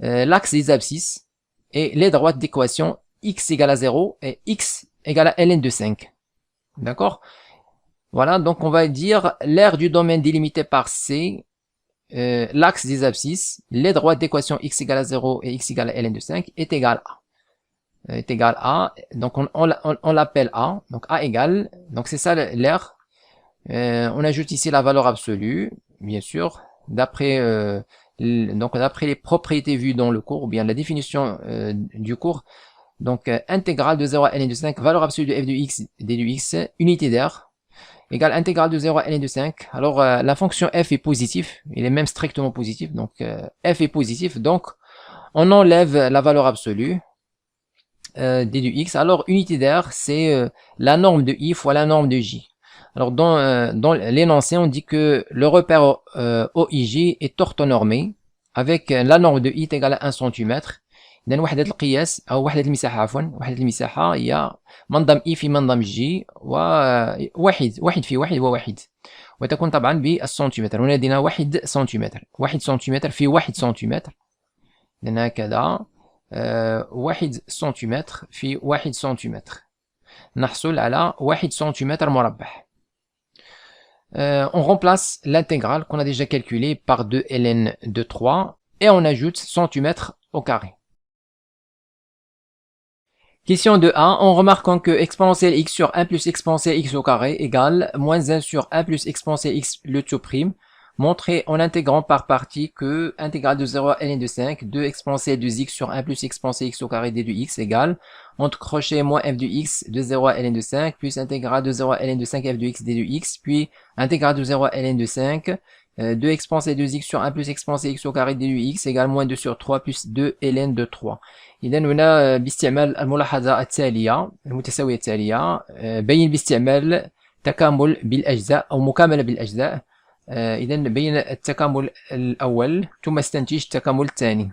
l'axe des abscisses et les droites d'équation x égale à 0 et x égale à ln de 5. D'accord? Voilà, donc on va dire l'aire du domaine délimité par C, l'axe des abscisses, les droites d'équation x égale à 0 et x égale à ln de 5 est égal à. Est égal à, donc on l'appelle A, donc A égale, donc c'est ça l'aire. On ajoute ici la valeur absolue, bien sûr, d'après les propriétés vues dans le cours, ou bien la définition du cours. Donc intégrale de 0 à ln de 5, valeur absolue de f de x d de x, unité d'aire, égale intégrale de 0 à ln de 5. Alors la fonction f est positive, il est même strictement positif, donc f est positif, donc on enlève la valeur absolue d de x. Alors unité d'aire, c'est la norme de i fois la norme de j. Alors dans l'énoncé, on dit que le repère OIJ est orthonormé avec la norme de i est égale à 1 cm. إذن وحدة القياس أو وحدة المساحة عفوا، وحدة المساحة هي منظم إي في منظم جي، وواحد في واحد وواحد، وتكون طبعا بالسنتيمتر. هنا لدينا 1 سنتيمتر، 1 سنتيمتر في 1 سنتيمتر، إذن هكذا 1 سنتيمتر في 1 سنتيمتر، نحصل على 1 سنتيمتر مربع. On remplace l'intégrale qu'on a déjà calculée par 2 ln de 3 et on ajoute centimètres au carré. Question de 1, en remarquant que exponentielle x sur 1 plus exponentielle x au carré égale moins 1 sur 1 plus exponentielle x le tout prime, montrez en intégrant par partie que intégrale de 0 à ln de 5, 2 exponentielle de x sur 1 plus exponentielle x au carré d de x égale, entre crochet moins f de x de 0 à ln de 5, plus intégrale de 0 à ln de 5 f de x d de x, puis intégrale de 0 à ln de 5, 2 exponentielle de x sur 1 plus exponentielle x au carré d de x égale moins 2 sur 3 plus 2 ln de 3. إذا هنا باستعمال الملاحظة التالية المتساوية التالية بين باستعمال تكامل بالأجزاء أو مكاملة بالأجزاء. إذا بين التكامل الأول ثم استنتج التكامل الثاني.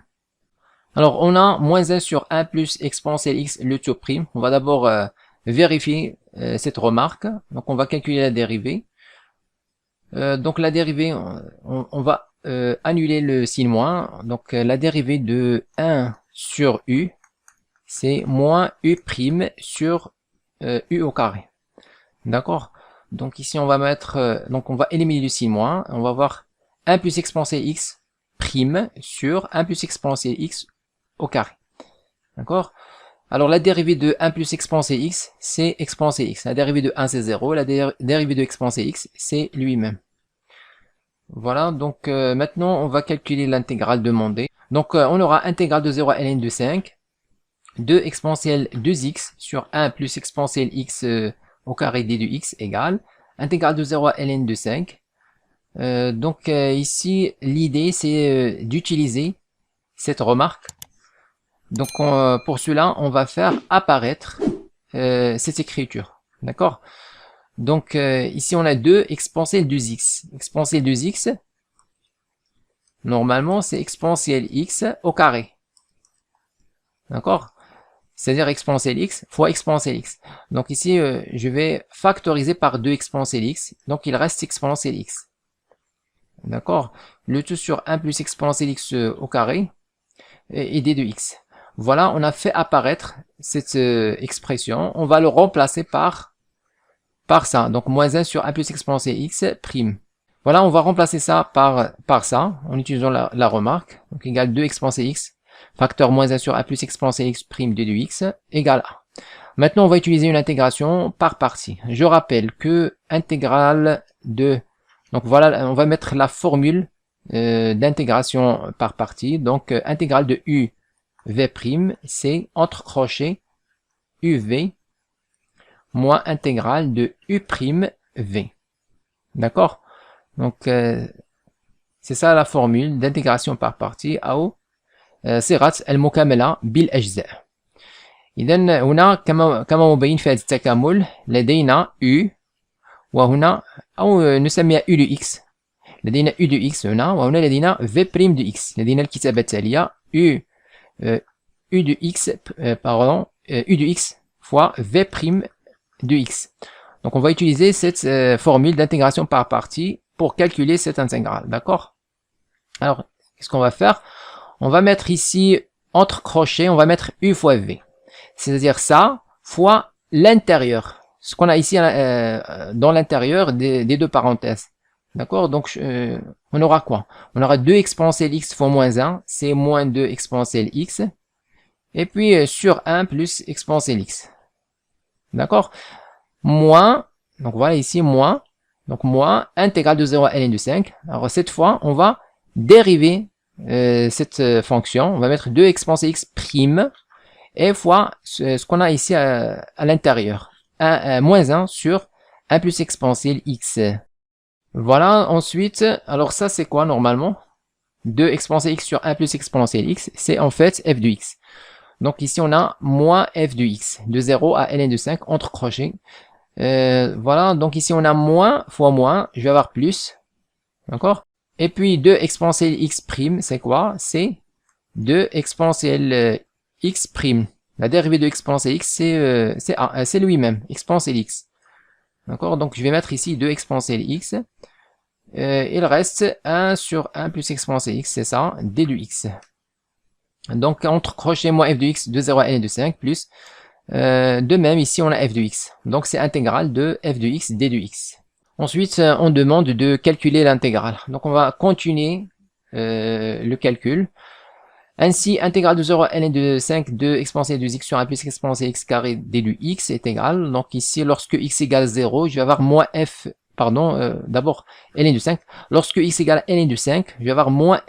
Alors on a moins 1 sur 1 plus exponentielle x le tout prime. On va d'abord vérifier cette remarque. Donc on va calculer la dérivée. Donc la dérivée, on va annuler le signe moins. Donc la dérivée de 1 sur u, c'est moins u prime sur u au carré. D'accord? Donc ici on va mettre, donc on va éliminer le signe moins. On va avoir 1 plus exponentielle x prime sur 1 plus exponentielle x au carré. D'accord? Alors la dérivée de 1 plus exponentielle x, c'est exponentielle x. La dérivée de 1 c'est 0, la dérivée de exponentielle x, c'est lui-même. Voilà, donc maintenant on va calculer l'intégrale demandée. Donc on aura intégrale de 0 à ln de 5, 2 exponentielle 2x sur 1 plus exponentielle x au carré d de x égale intégrale de 0 à ln de 5. Ici l'idée c'est d'utiliser cette remarque. Donc pour cela, on va faire apparaître cette écriture. D'accord? Donc ici on a 2 exponentielle 2x. Exponentielle 2x, normalement c'est exponentielle x au carré. D'accord? C'est-à-dire exponentielle x fois exponentielle x. Donc ici je vais factoriser par 2 exponentielle x. Donc il reste exponentielle x. D'accord? Le tout sur 1 plus exponentielle x au carré et d de x. Voilà, on a fait apparaître cette expression. On va le remplacer par ça. Donc moins 1 sur 1 plus exponentielle x prime. Voilà, on va remplacer ça par ça en utilisant la remarque. Donc égale 2 exponentielle x facteur moins 1 sur 1 plus exponentielle x prime d de x égale a. Maintenant, on va utiliser une intégration par partie. Je rappelle que intégrale de... Donc voilà, on va mettre la formule d'intégration par partie. Donc intégrale de u v', c'est entre crochets uv moins intégrale de u' v. D'accord? Donc c'est ça la formule d'intégration par partie أو صيغة المكاملة بالأجزاء. إذا هنا كما مبين في هذا التكامل لدينا u وهنا أو نسميها u de x. لدينا u de x هنا وهنا لدينا v' de x. لدينا الكتابة التالية u de x pardon u de x fois v' de x. Donc on va utiliser cette formule d'intégration par partie pour calculer cette intégrale, d'accord? Alors, qu'est-ce qu'on va faire? On va mettre ici, entre crochets, on va mettre u fois v. C'est-à-dire ça fois l'intérieur. Ce qu'on a ici dans l'intérieur des 2 parenthèses. D'accord? Donc, on aura quoi? On aura 2 exponentielle x fois moins 1, c'est moins 2 exponentielle x. Et puis, sur 1 plus exponentielle x. D'accord? Moins, donc voilà ici, moins. Donc, moins intégrale de 0 à ln de 5. Alors, cette fois, on va dériver cette fonction. On va mettre 2 exponentielle x prime et fois ce qu'on a ici à l'intérieur. Moins 1 sur 1 plus exponentielle x. Voilà, ensuite, alors ça c'est quoi normalement? 2 exponentielle x sur 1 plus exponentielle x, c'est en fait f de x. Donc ici on a moins f de x, de 0 à ln de 5 entre crochets. Voilà, donc ici on a moins fois moins, je vais avoir plus, d'accord? Et puis 2 exponentielle x prime, c'est quoi? C'est 2 exponentielle x prime. La dérivée de exponentielle x, c'est lui-même, exponentielle x. D'accord? Donc je vais mettre ici 2 exponentielle x. Il reste 1 sur 1 plus exponentielle x, c'est ça, d de x. Donc entre crochet moins f de x de 0 à n de 5 plus. De même, ici on a f de x. Donc c'est intégrale de f de x d de x. Ensuite, on demande de calculer l'intégrale. Donc on va continuer le calcul. Ainsi, intégrale de 0 à n de 5 de exponentielle de x sur 1 plus exponentielle x carré d de x est égal. Donc ici, lorsque x égale 0, je vais avoir moins f, pardon, d'abord ln de 5. Lorsque x égale ln de 5, je vais avoir moins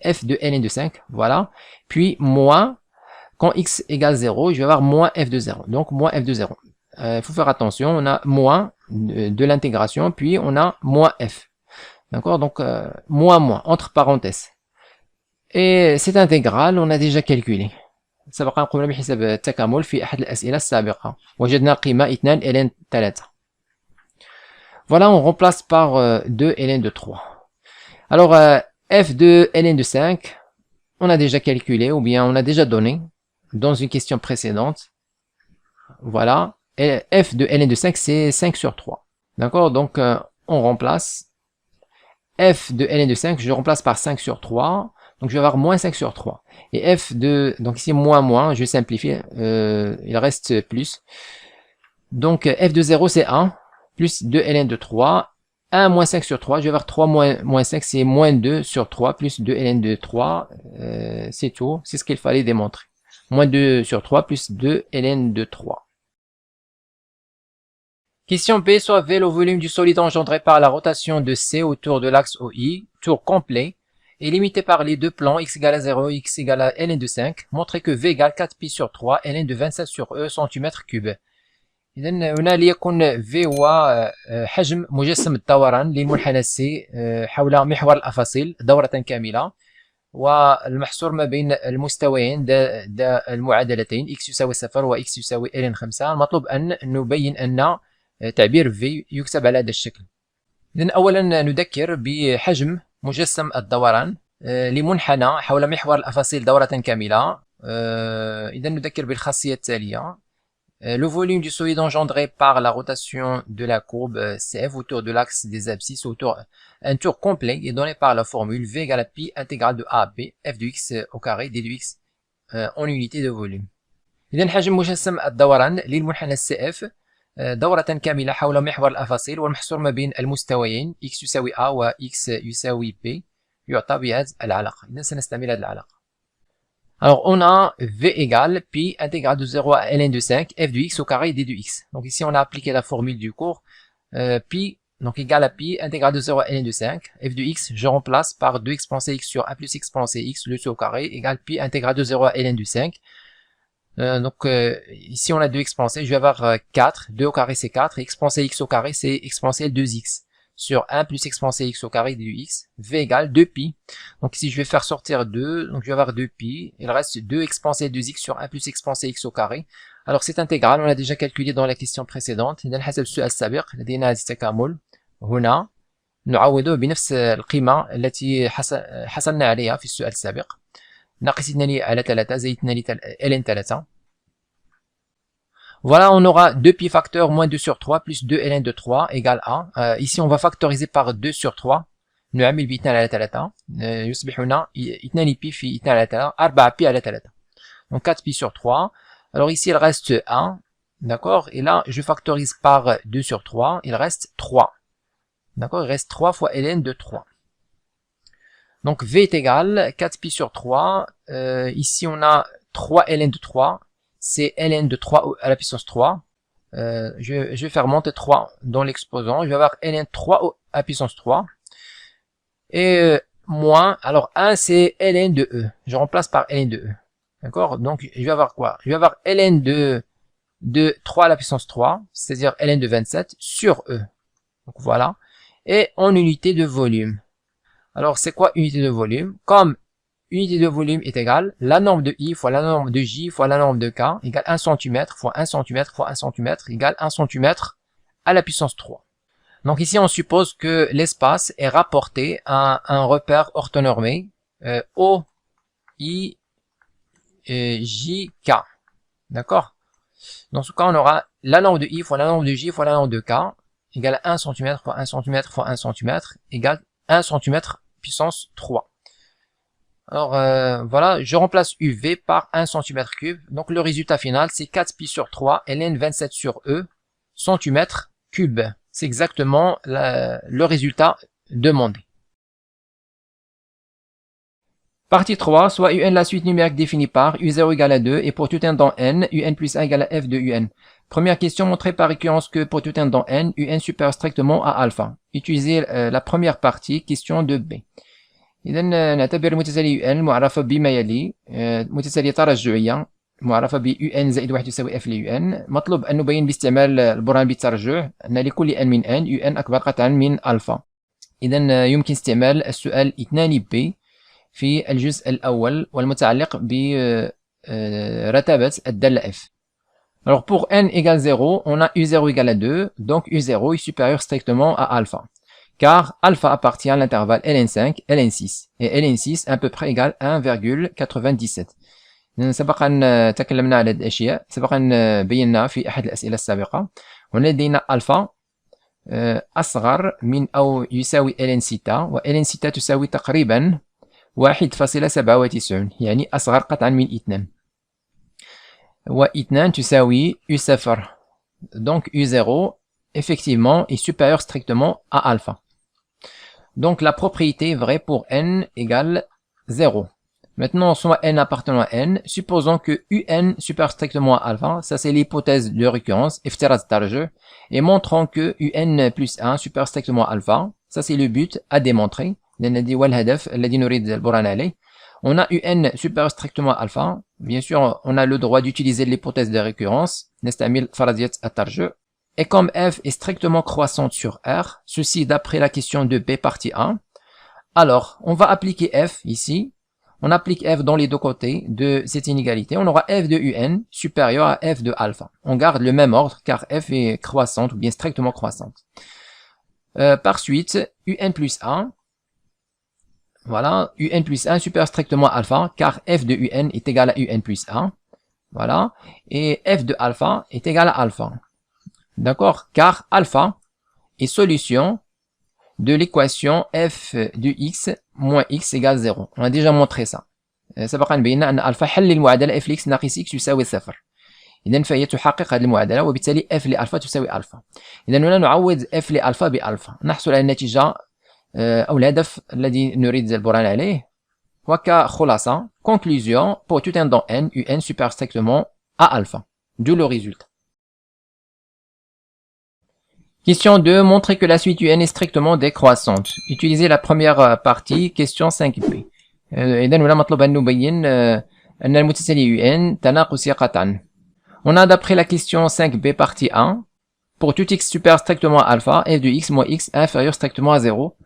f de ln de 5, voilà. Puis moins, quand x égale 0, je vais avoir moins f de 0. Donc moins f de 0. Il faut faire attention, on a moins de l'intégration, puis on a moins f. D'accord? Donc moins, entre parenthèses. Et cette intégrale, on a déjà calculé. سبق أن قمنا بحساب التكامل في أحد الأسئلة السابقة. وجدنا القيمة 2 ln 3. Voilà, on remplace par 2 ln de 3. Alors, f de ln de 5, on a déjà calculé, ou bien on a déjà donné dans une question précédente. Voilà, et f de ln de 5, c'est 5 sur 3. D'accord? Donc, on remplace f de ln de 5, je remplace par 5 sur 3. Donc je vais avoir moins 5 sur 3. Et f de... Donc ici, moins, je simplifie. Il reste plus. Donc f de 0, c'est 1. Plus 2 ln de 3. 1 moins 5 sur 3. Je vais avoir 3 moins 5, c'est moins 2 sur 3. Plus 2 ln de 3. C'est tout. C'est ce qu'il fallait démontrer. Moins 2 sur 3 plus 2 ln de 3. Question B, soit V, le volume du solide engendré par la rotation de C autour de l'axe OI, tour complet, est limité par les deux plans x égale à 0 et x égale à ln de 5. Montrez que V égale 4pi sur 3 ln de 27 sur E cm3. إذا هنا ليكن V هو حجم مجسم الدوران للمنحنى C حول محور الأفاصيل دورة كاملة. والمحصور ما بين المستويين دا المعادلتين x يساوي 0 و x يساوي ln 5. المطلوب أن نبين أن تعبير v يكتب على هذا الشكل. إذن أولا نذكر بحجم مجسم الدوران لمنحنى حول محور الأفاصيل دورة كاملة. إذا نذكر بالخاصية التالية: le volume du solide engendré par la rotation de la courbe CF autour de l'axe des abscisses autour un tour complet est donné par la formule V égale à pi intégrale de A à B f de x au carré d de x en unité de volume. إذا حجم مجسم الدوران للمنحنى CF دورة كاملة حول محور الأفاصيل والمحصور ما بين المستويين x يساوي A و x يساوي B يعطى بهذه العلاقة. إذا سنستعمل هذه العلاقة. Alors, on a V égale pi intégrale de 0 à ln de 5 f de x au carré d de x. Donc ici, on a appliqué la formule du cours. Pi, donc égale à pi intégrale de 0 à ln de 5 f de x, je remplace par 2 exponentielle x sur 1 plus exponentielle x, le tout au carré, égale pi intégrale de 0 à ln de 5. Ici, on a 2 exponentielles, je vais avoir 4, 2 au carré c'est 4, et exponentielle x au carré c'est exponentielle 2x. Sur 1 plus exponentielle x au carré de x, v égale 2pi. Donc ici je vais faire sortir 2, donc je vais avoir 2pi, il reste 2 exponentielle 2x sur 1 plus exponentielle x au carré. Alors cette intégrale on l'a déjà calculé dans la question précédente. إذا حسب السؤال السابق لدينا هذا التكامل هنا نعوضه بنفس القيمة التي حصلنا عليها في السؤال السابق. ناقص 2 على 3 زائد 2 ln 3. Voilà, on aura 2pi facteur moins 2 sur 3 plus 2 ln de 3 égale A. Ici, on va factoriser par 2 sur 3. نعمل ب 2 على 3. يصبح هنا 2pi في 2 على 3 4pi على 3. Donc 4pi sur 3. Alors ici, il reste 1. D'accord? Et là, je factorise par 2 sur 3. Il reste 3. D'accord? Il reste 3 fois ln de 3. Donc V est égal 4pi sur 3. Ici, on a 3 ln de 3. C'est ln de 3 à la puissance 3. Je vais faire monter 3 dans l'exposant. Je vais avoir ln 3 à la puissance 3. Et moins, alors 1 c'est ln de E. Je remplace par ln de E. D'accord? Donc je vais avoir quoi? Je vais avoir ln de 3 à la puissance 3, c'est-à-dire ln de 27 sur E. Donc voilà. Et en unité de volume. Alors c'est quoi unité de volume? Comme unité de volume est égale la norme de I fois la norme de J fois la norme de K égale 1 cm fois 1 cm fois 1 cm égale 1 cm à la puissance 3. Donc ici on suppose que l'espace est rapporté à un repère orthonormé O, I, J, K. D'accord? Dans ce cas on aura la norme de I fois la norme de J fois la norme de K égale 1 cm fois 1 cm fois 1 cm égale 1 cm puissance 3. Alors voilà, je remplace UV par 1 cm3. Donc le résultat final c'est 4pi sur 3 ln 27 sur E cm3. C'est exactement le résultat demandé. Partie 3, soit UN la suite numérique définie par U0 égale à 2 et pour tout n dans n, UN plus 1 égale à f de UN. Première question, montrer par récurrence que pour tout n dans n, UN supérieur strictement à alpha. Utilisez la première partie, question de B. إذا نعتبر المتساوي UN معرفة بما يلي متساوية ترجعية معرفة ب UN زائد 1 تساوي F ل UN. مطلوب أن نبين باستعمال البرهان بالترجع أن لكل n من n UN أكبر قطعا من ألفا. إذا يمكن استعمال السؤال 2B في الجزء الأول والمتعلق برتابة الدالة F. Alors pour n égale 0, on a U0 égale à 2, donc U0 est supérieur strictement à alpha. Car alpha appartient à l'intervalle ln5, ln6 et ln6 à peu près égale 1,97. سبق أن تكلمنا على هذه الأشياء، سبق أن بينا في أحد الأسئلة السابقة. ولدينا ألفا أصغر من أو يساوي ln سيتا، ولن سيتا تساوي تقريبا 1.97 يعني أصغر قطعا من 2. و2 تساوي U0. Donc U0 effectivement est supérieur strictement à alpha. Donc la propriété est vraie pour n égale 0. Maintenant, soit n appartenant à n, supposons que un supérieur strictement à alpha, ça c'est l'hypothèse de récurrence, افتراض الترجح, et montrons que un plus 1 supérieur strictement à alpha, ça c'est le but à démontrer, لأن هو الهدف الذي نريد البرهان عليه. On a un supérieur strictement à alpha, bien sûr on a le droit d'utiliser l'hypothèse de récurrence, نستعمل فرضية الترجح. Et comme f est strictement croissante sur R, ceci d'après la question de B partie 1, alors on va appliquer f ici, on applique f dans les deux côtés de cette inégalité, on aura f de un supérieur à f de alpha. On garde le même ordre car f est croissante ou bien strictement croissante. Par suite, un plus 1, voilà, un plus 1 supérieur strictement à alpha car f de un est égal à un plus 1, voilà, et f de alpha est égal à alpha. D'accord, car alpha est solution de l'équation f de x moins x égale 0. On a déjà montré ça. سبق أن بينا أن ألفا حل المعادلة f لx ناقص x يساوي 0. إذن فهي تحقق هذه المعادلة وبالتالي f لألفا تساوي ألفا. إذن هنا نعوض f لألفا بألفا. نحصل على النتيجة أو الهدف الذي نريد البرهان عليه. وكخلاصة conclusion pour tout un dans n, un supérieur strictement à alpha. D'où le résultat. Question 2. Montrer que la suite un est strictement décroissante. Utilisez la première partie, question 5b. إذن هنا مطلوب أن نبين أن المتتالي un تناقصي قطعا. On a d'après la question 5b partie 1, pour tout x supérieur strictement à alpha, f de x moins x inférieur strictement à 0.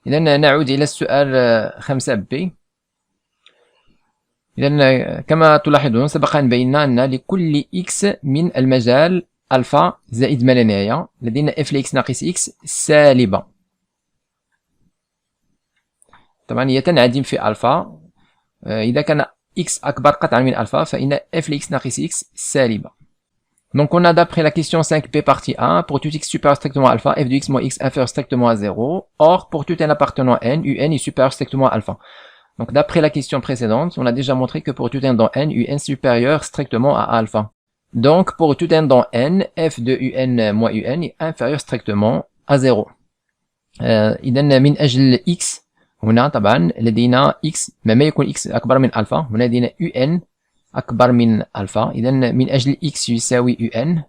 إذن نعود إلى السؤال 5b. إذن كما تلاحظون سبق أن بينا أن لكل x من المجال ألفا زائد ما لا نهاية لدينا f لx ناقص x سالبة. طبعا هي تنعدم في ألفا. إذا كان x أكبر قطعا من ألفا فإن f لx ناقص x سالبة. Donc on a d'après la question 5p partie 1, pour tout x supérieur strictement à alpha, f de x moins x inférieur strictement à 0. Or, pour tout n appartenant à n, un est supérieur strictement à alpha. Donc d'après la question précédente, on a déjà montré que pour tout n dans n, un supérieur strictement à alpha. Donc pour tout n dans n, f de un moins un est inférieur strictement à 0. إذن من أجل x هنا طبعا لدينا x ما يكون x أكبر من ألفا، هنا لدينا un أكبر من ألفا. إذن من أجل x يساوي un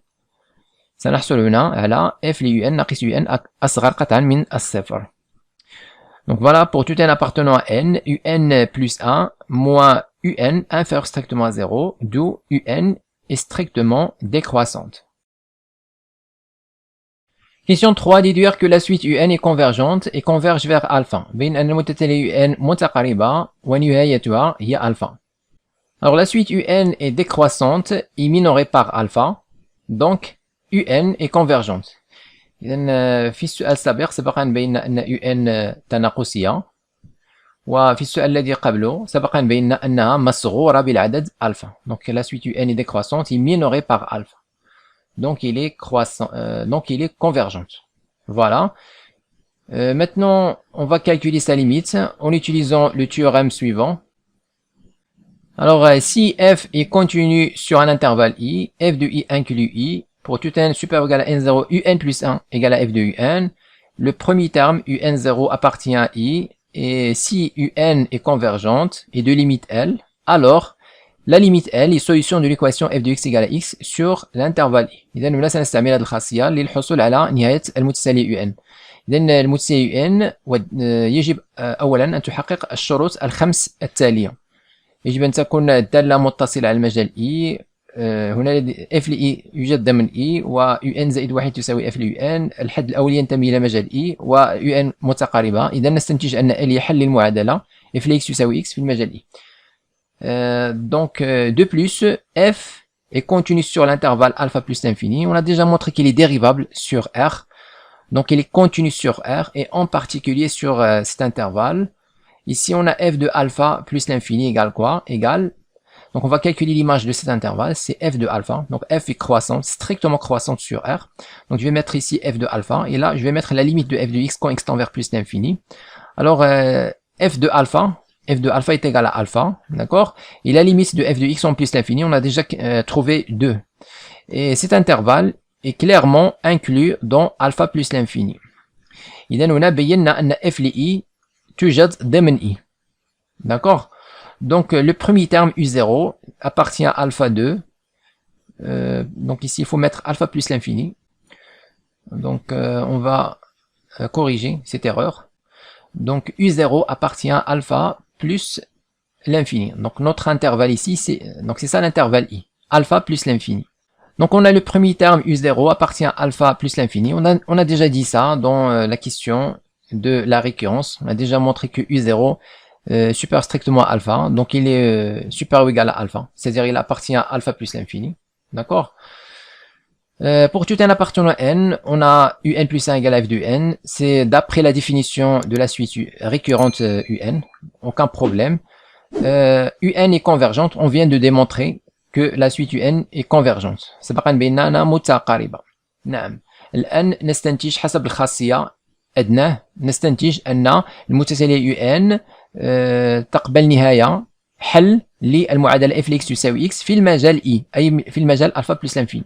سنحصل هنا على f ل un ناقص un أصغر قطعا من الصفر. Donc voilà, pour tout n appartenant à n, un plus 1 moins un inférieur strictement à 0, d'où un est strictement décroissante. Question 3, déduire que la suite un est convergente et converge vers alpha. بين أن المتتالي un متقاربة ونهايتها هي alpha. Alors la suite un est décroissante et minorée par alpha, donc un est convergente. إذن في السؤال السابق سبق أن بينا أن un تناقصية، وفي السؤال الذي قبله سبق أن بينا أنها مصغورة بالعدد alpha. Donc la suite un est décroissante et minorée par alpha. Donc il est croissant, donc il est convergente. Voilà. Maintenant, on va calculer sa limite en utilisant le théorème suivant. Alors, si f est continu sur un intervalle i, f de i inclus i, pour tout n supérieur ou égal à n0, un plus 1 égale à f de un, le premier terme un0 appartient à i, et si un est convergente et de limite L, alors la limite L est solution de l'équation f de x égale à x sur l'intervalle i. إذن هنا سنستعمل هذه الخاصية للحصول على نهاية المتتالي un. إذن المتتالي un يجب أولا أن تحقق الشروط الخمس التالية. يجب أن تكون الدالة متصلة على المجال i. هنا f ل i يوجد ضمن i، و un زائد 1 تساوي f ل un. الحد الأول ينتمي إلى مجال i، و un متقاربة. إذن نستنتج أن L يحل المعادلة f ل x يساوي x في المجال i. Donc de plus, f est continu sur l'intervalle alpha plus l'infini. On a déjà montré qu'il est dérivable sur R. Donc il est continu sur R et en particulier sur cet intervalle. Ici on a f de alpha plus l'infini égale quoi? Égale. Donc on va calculer l'image de cet intervalle, c'est f de alpha. Donc f est croissante, strictement croissante sur R. Donc je vais mettre ici f de alpha et là je vais mettre la limite de f de x quand x tend vers plus l'infini. Alors f de alpha est égal à alpha, d'accord? Et la limite de f de x en plus l'infini, on a déjà trouvé 2. Et cet intervalle est clairement inclus dans alpha plus l'infini. إذا هنا بينا أن f ل i توجد ضمن i. D'accord? Donc le premier terme u0 appartient à alpha 2. Donc ici il faut mettre alpha plus l'infini. Donc on va corriger cette erreur. Donc u0 appartient à alpha plus l'infini. Donc notre intervalle ici, c'est ça l'intervalle i, alpha plus l'infini. Donc on a le premier terme u0 appartient à alpha plus l'infini. On a déjà dit ça dans la question de la récurrence. On a déjà montré que u0 supérieur strictement à alpha, donc il est supérieur ou égal à alpha, c'est-à-dire il appartient à alpha plus l'infini, d'accord. Pour tout n appartenant à n, on a un plus 1 égale à f de n, c'est d'après la définition de la suite récurrente un, aucun problème. un est convergente, on vient de démontrer que la suite un est convergente. سبقا بأننا متقاربة. نعم. الآن نستنتج حسب الخاصية أدناه نستنتج أن المتتالية un تقبل نهاية حل للمعادلة f لx تساوي x في المجال i أي في المجال alpha plus l'infini.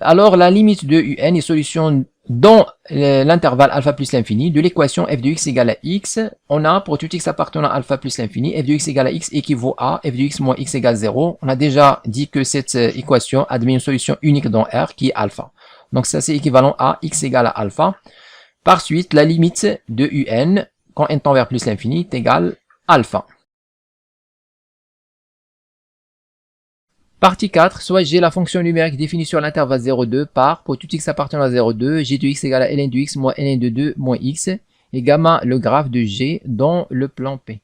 Alors la limite de un est solution dans l'intervalle alpha plus l'infini de l'équation f de x égale à x. On a pour tout x appartenant à alpha plus l'infini, f de x égale à x équivaut à f de x moins x égale 0. On a déjà dit que cette équation admet une solution unique dans R qui est alpha. Donc ça c'est équivalent à x égale à alpha. Par suite, la limite de un quand n tend vers plus l'infini est égale à alpha. Partie 4, soit j'ai la fonction numérique définie sur l'intervalle 0,2 par, pour tout x appartenant à 0,2, g de x égale à ln de x moins ln de 2 moins x, et gamma le graphe de g dans le plan P.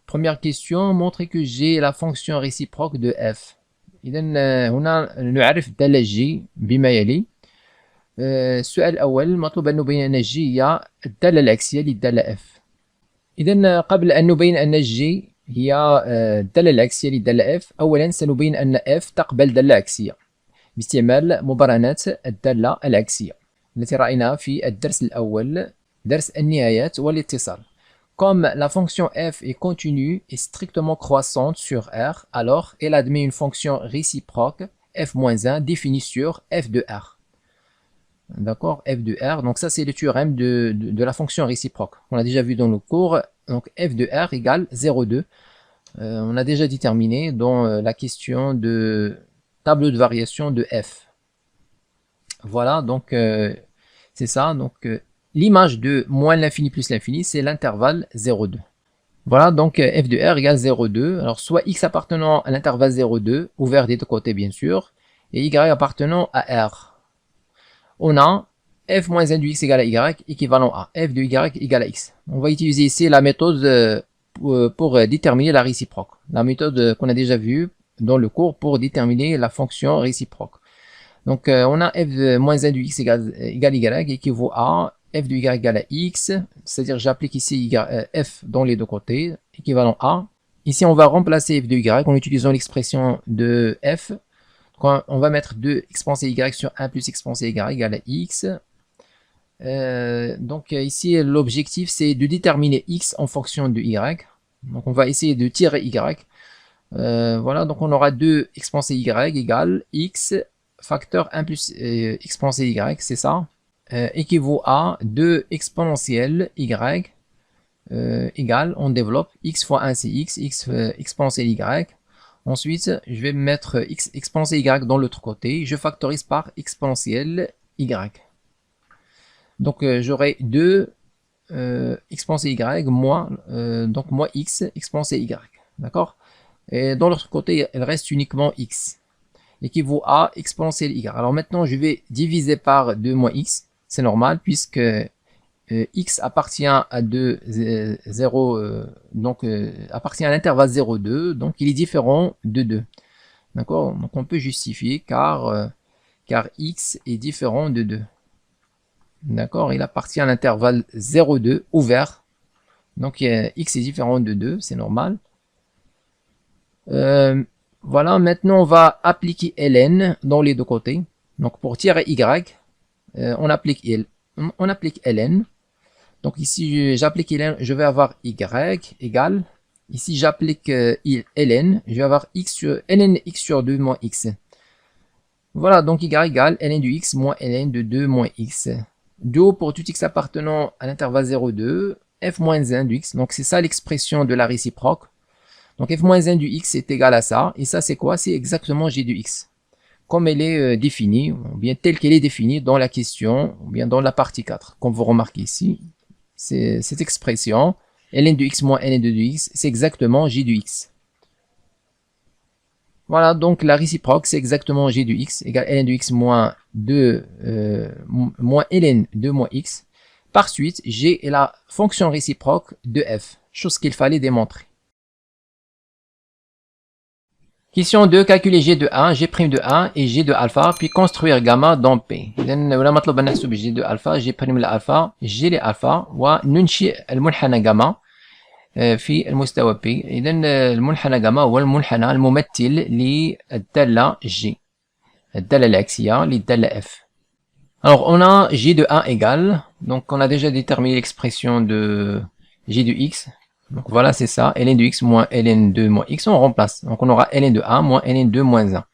Première question, montrer que g est la fonction réciproque de f. إذا هنا نعرف الدالة g بما يلي. السؤال الأول مطلوب أن نبين أن g هي الدالة العكسية للدالة f. إذا قبل أن نبين أن g هي الدالة العكسية للدالة f، أولا سنبين أن f تقبل دالة عكسية باستعمال مبرهنات الدالة العكسية التي رأيناها في الدرس الأول، درس النهايات والاتصال. Comme la fonction f est continue et strictement croissante sur R, alors elle admet une fonction réciproque f-1 définie sur f de R. D'accord, f de R, donc ça c'est le théorème de la fonction réciproque. On a déjà vu dans le cours, donc f de R égale 0,2. On a déjà déterminé dans la question de tableau de variation de f. Voilà, donc c'est ça. Donc l'image de moins l'infini plus l'infini, c'est l'intervalle 0,2. Voilà, donc f de R égale 0,2. Alors soit x appartenant à l'intervalle 0,2, ouvert des deux côtés bien sûr, et y appartenant à R. On a f moins 1 de x égale à y équivalent à f de y égale à x. On va utiliser ici la méthode pour déterminer la réciproque. La méthode qu'on a déjà vue dans le cours pour déterminer la fonction réciproque. Donc on a f de moins 1 de x égale y équivaut à f de y égale à x, c'est-à-dire j'applique ici f dans les deux côtés, équivalent à. Ici on va remplacer f de y en utilisant l'expression de f. Donc, on va mettre 2 expansé y sur 1 plus expansé y égale à x. Donc ici l'objectif c'est de déterminer x en fonction de y. Donc on va essayer de tirer y. Voilà, donc on aura 2 expansé y égale x facteur 1 plus expansé y, c'est ça, équivaut à 2 exponentielle y égale, on développe x fois 1 c'est x, x expansé y. Ensuite, je vais mettre x expansé y dans l'autre côté, je factorise par exponentielle y. Donc j'aurai 2 expansé y moins, donc moins x expansé y. D'accord. Et dans l'autre côté, il reste uniquement x, équivaut à exponentielle y. Alors maintenant, je vais diviser par 2 moins x, c'est normal, puisque x appartient à 0, donc appartient à l'intervalle 0,2, donc il est différent de 2. D'accord. Donc on peut justifier car x est différent de 2. D'accord, il appartient à l'intervalle 0,2 ouvert. Donc x est différent de 2, c'est normal. Voilà, maintenant on va appliquer ln dans les deux côtés. Donc pour tirer y, on applique ln. Donc ici j'applique ln, je vais avoir y égale. Ici j'applique ln, je vais avoir ln x sur 2 moins x. Voilà, donc y égale ln de x moins ln de 2 moins x. Du haut pour tout x appartenant à l'intervalle 0,2, f moins 1 de x. Donc c'est ça l'expression de la réciproque. Donc f moins 1 du x est égal à ça. Et ça c'est quoi? C'est exactement g de x. Comme elle est définie, ou bien telle qu'elle est définie dans la question, ou bien dans la partie 4. Comme vous remarquez ici, c'est cette expression, ln de x moins ln de 2x, c'est exactement g de x. Voilà, donc la réciproque, c'est exactement g de x égale ln de x moins 2 moins ln de moins x. Par suite, g est la fonction réciproque de f. chose qu'il fallait démontrer. Question 2, calculer g de 1, g' de 1 et g de alpha, puis construire gamma dans P. إذا ولا مطلوب أن نحسب g de alpha, g' لألفا, g لألفا, وننشئ المنحنى gamma في المستوى P. إذا المنحنى gamma هو المنحنى الممثل للدالة g, الدالة العكسية للدالة f. Alors on a g de 1 égale, donc on a déjà déterminé l'expression de g de x. Donc voilà, c'est ça, ln de x moins ln de moins x, on remplace. Donc on aura ln de 1 moins ln de moins 1.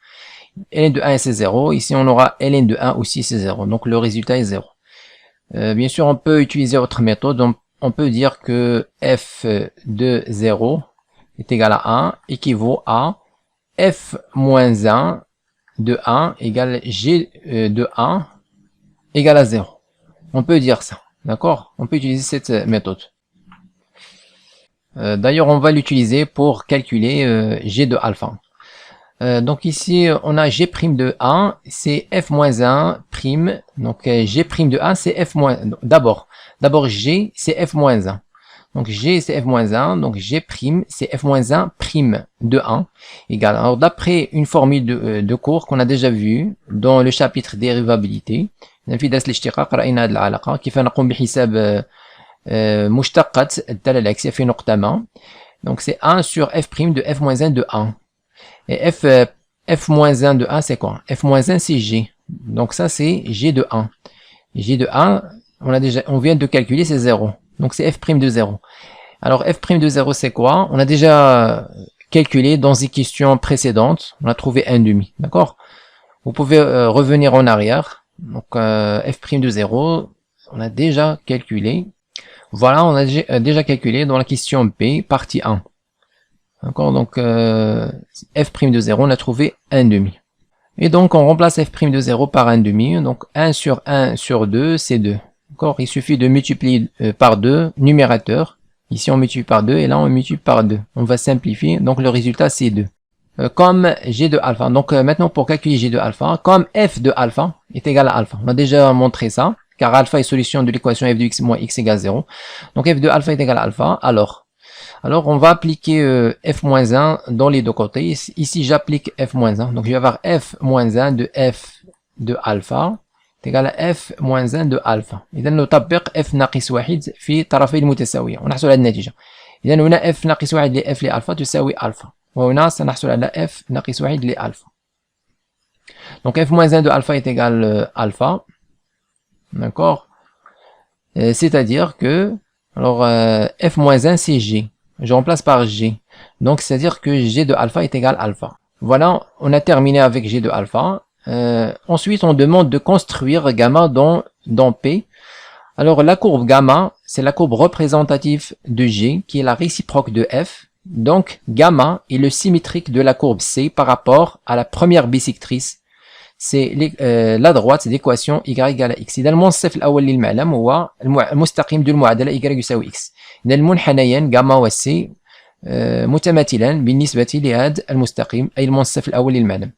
ln de 1 c'est 0, ici on aura ln de 1 aussi c'est 0, donc le résultat est 0. Bien sûr, on peut utiliser autre méthode, donc on peut dire que f de 0 est égal à 1 équivaut à f moins 1 de 1 égale g de 1 égale à 0. On peut dire ça, d'accord? On peut utiliser cette méthode. D'ailleurs, on va l'utiliser pour calculer g de alpha. Donc ici, on a g' de 1, c'est f moins 1 prime. Donc g' de 1, c'est f moins... D'abord g, c'est f moins 1. Donc g, c'est f moins 1. Donc g', c'est f moins 1 prime de 1 égale. Alors d'après une formule de cours qu'on a déjà vue dans le chapitre dérivabilité, في درس الاشتقاق رأينا هذه العلاقة كيف نقوم بحساب مشتقة الدالة العكسية في نقطة ما. Donc c'est 1 sur f' de f moins 1 de 1. Et f moins 1 de 1 c'est quoi? F moins 1 c'est g. Donc ça c'est g de 1. G de 1, on vient de calculer, c'est 0. Donc c'est f' de 0. Alors f' de 0 c'est quoi? On a déjà calculé dans les questions précédentes. On a trouvé 1,5. D'accord? Vous pouvez revenir en arrière. Donc f' de 0, on a déjà calculé. Voilà, on a déjà calculé dans la question B, partie 1. D'accord, donc f' de 0, on a trouvé 1,5. Et donc on remplace f' de 0 par 1,5. Donc 1 sur 2, c'est 2. D'accord, il suffit de multiplier par 2, numérateur. Ici on multiplie par 2 et là on multiplie par 2. On va simplifier, donc le résultat c'est 2. Comme g de alpha. Donc maintenant pour calculer g de alpha, comme f de alpha est égal à alpha. On a déjà montré ça, car alpha est solution de l'équation f de x moins x égale 0. Donc f de alpha est égal à alpha. Alors on va appliquer f moins 1 dans les deux côtés. Ici j'applique f moins 1. Donc je vais avoir f moins 1 de f de alpha est égal à f moins 1 de alpha. إذا نطبق f ناقص 1 في طرفي المتساوية ونحصل على النتيجة. إذا هنا f ناقص 1 لf لألفا تساوي alpha. وهنا سنحصل على f ناقص 1 لألفا. Donc f moins 1 de alpha est égal alpha. D'accord? C'est-à-dire que, alors f moins 1 c'est g. Je remplace par g. Donc c'est-à-dire que g de alpha est égal alpha. Voilà, on a terminé avec g de alpha. Ensuite, on demande de construire gamma dans P. Alors la courbe gamma, c'est la courbe représentative de g qui est la réciproque de f. Donc, gamma est le symétrique de la courbe C par rapport à la première bisectrice. C'est la droite d'équation y égale à x. إذا المنصف الأول للمعلم هو المستقيم ديال المعادلة y يساوي x. إذا المنحنيان غاما و c متماثلان بالنسبة لهذا المستقيم أي المنصف الأول للمعلم.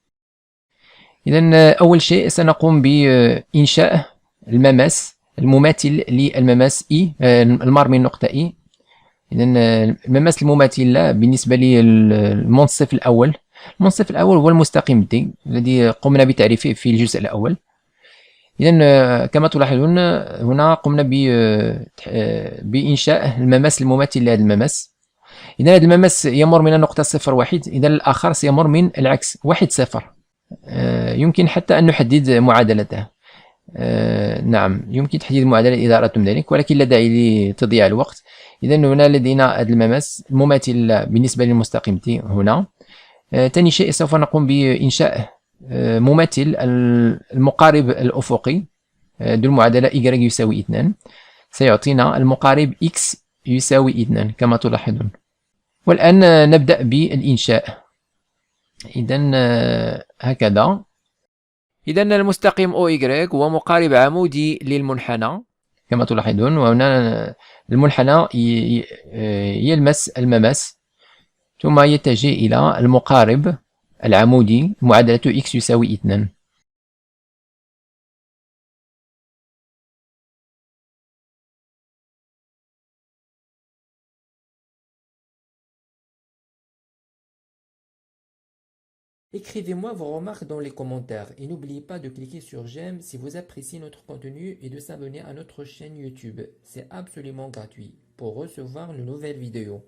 إذا أول شيء سنقوم بإنشاء المماس المماثل للمماس I المار من نقطة I. إذا المماس المماثل له بالنسبة للمنصف الأول. المنصف الأول هو المستقيم D الذي قمنا بتعريفه في الجزء الأول. إذا كما تلاحظون هنا قمنا بإنشاء المماس المماثل لهذا المماس. إذا هذا المماس يمر من النقطة 0 1، إذا الآخر سيمر من العكس 1 0. يمكن حتى أن نحدد معادلته. نعم يمكن تحديد المعادلة إذا أردتم ذلك، ولكن لا داعي لتضييع الوقت. إذا هنا لدينا هذا المماس المماثل بالنسبة للمستقيم T هنا. ثاني شيء سوف نقوم بإنشاء مماثل المقارب الأفقي ذو المعادلة y يساوي 2 سيعطينا المقارب x يساوي 2 كما تلاحظون. والآن نبدأ بالإنشاء. إذا هكذا. إذا المستقيم OY هو مقارب عمودي للمنحنى كما تلاحظون، وهنا المنحنى يلمس المماس ثم يتجه إلى المقارب العمودي معادلة x يساوي 2. Écrivez-moi vos remarques dans les commentaires et n'oubliez pas de cliquer sur j'aime si vous appréciez notre contenu et de s'abonner à notre chaîne YouTube. C'est absolument gratuit pour recevoir de nouvelles vidéos.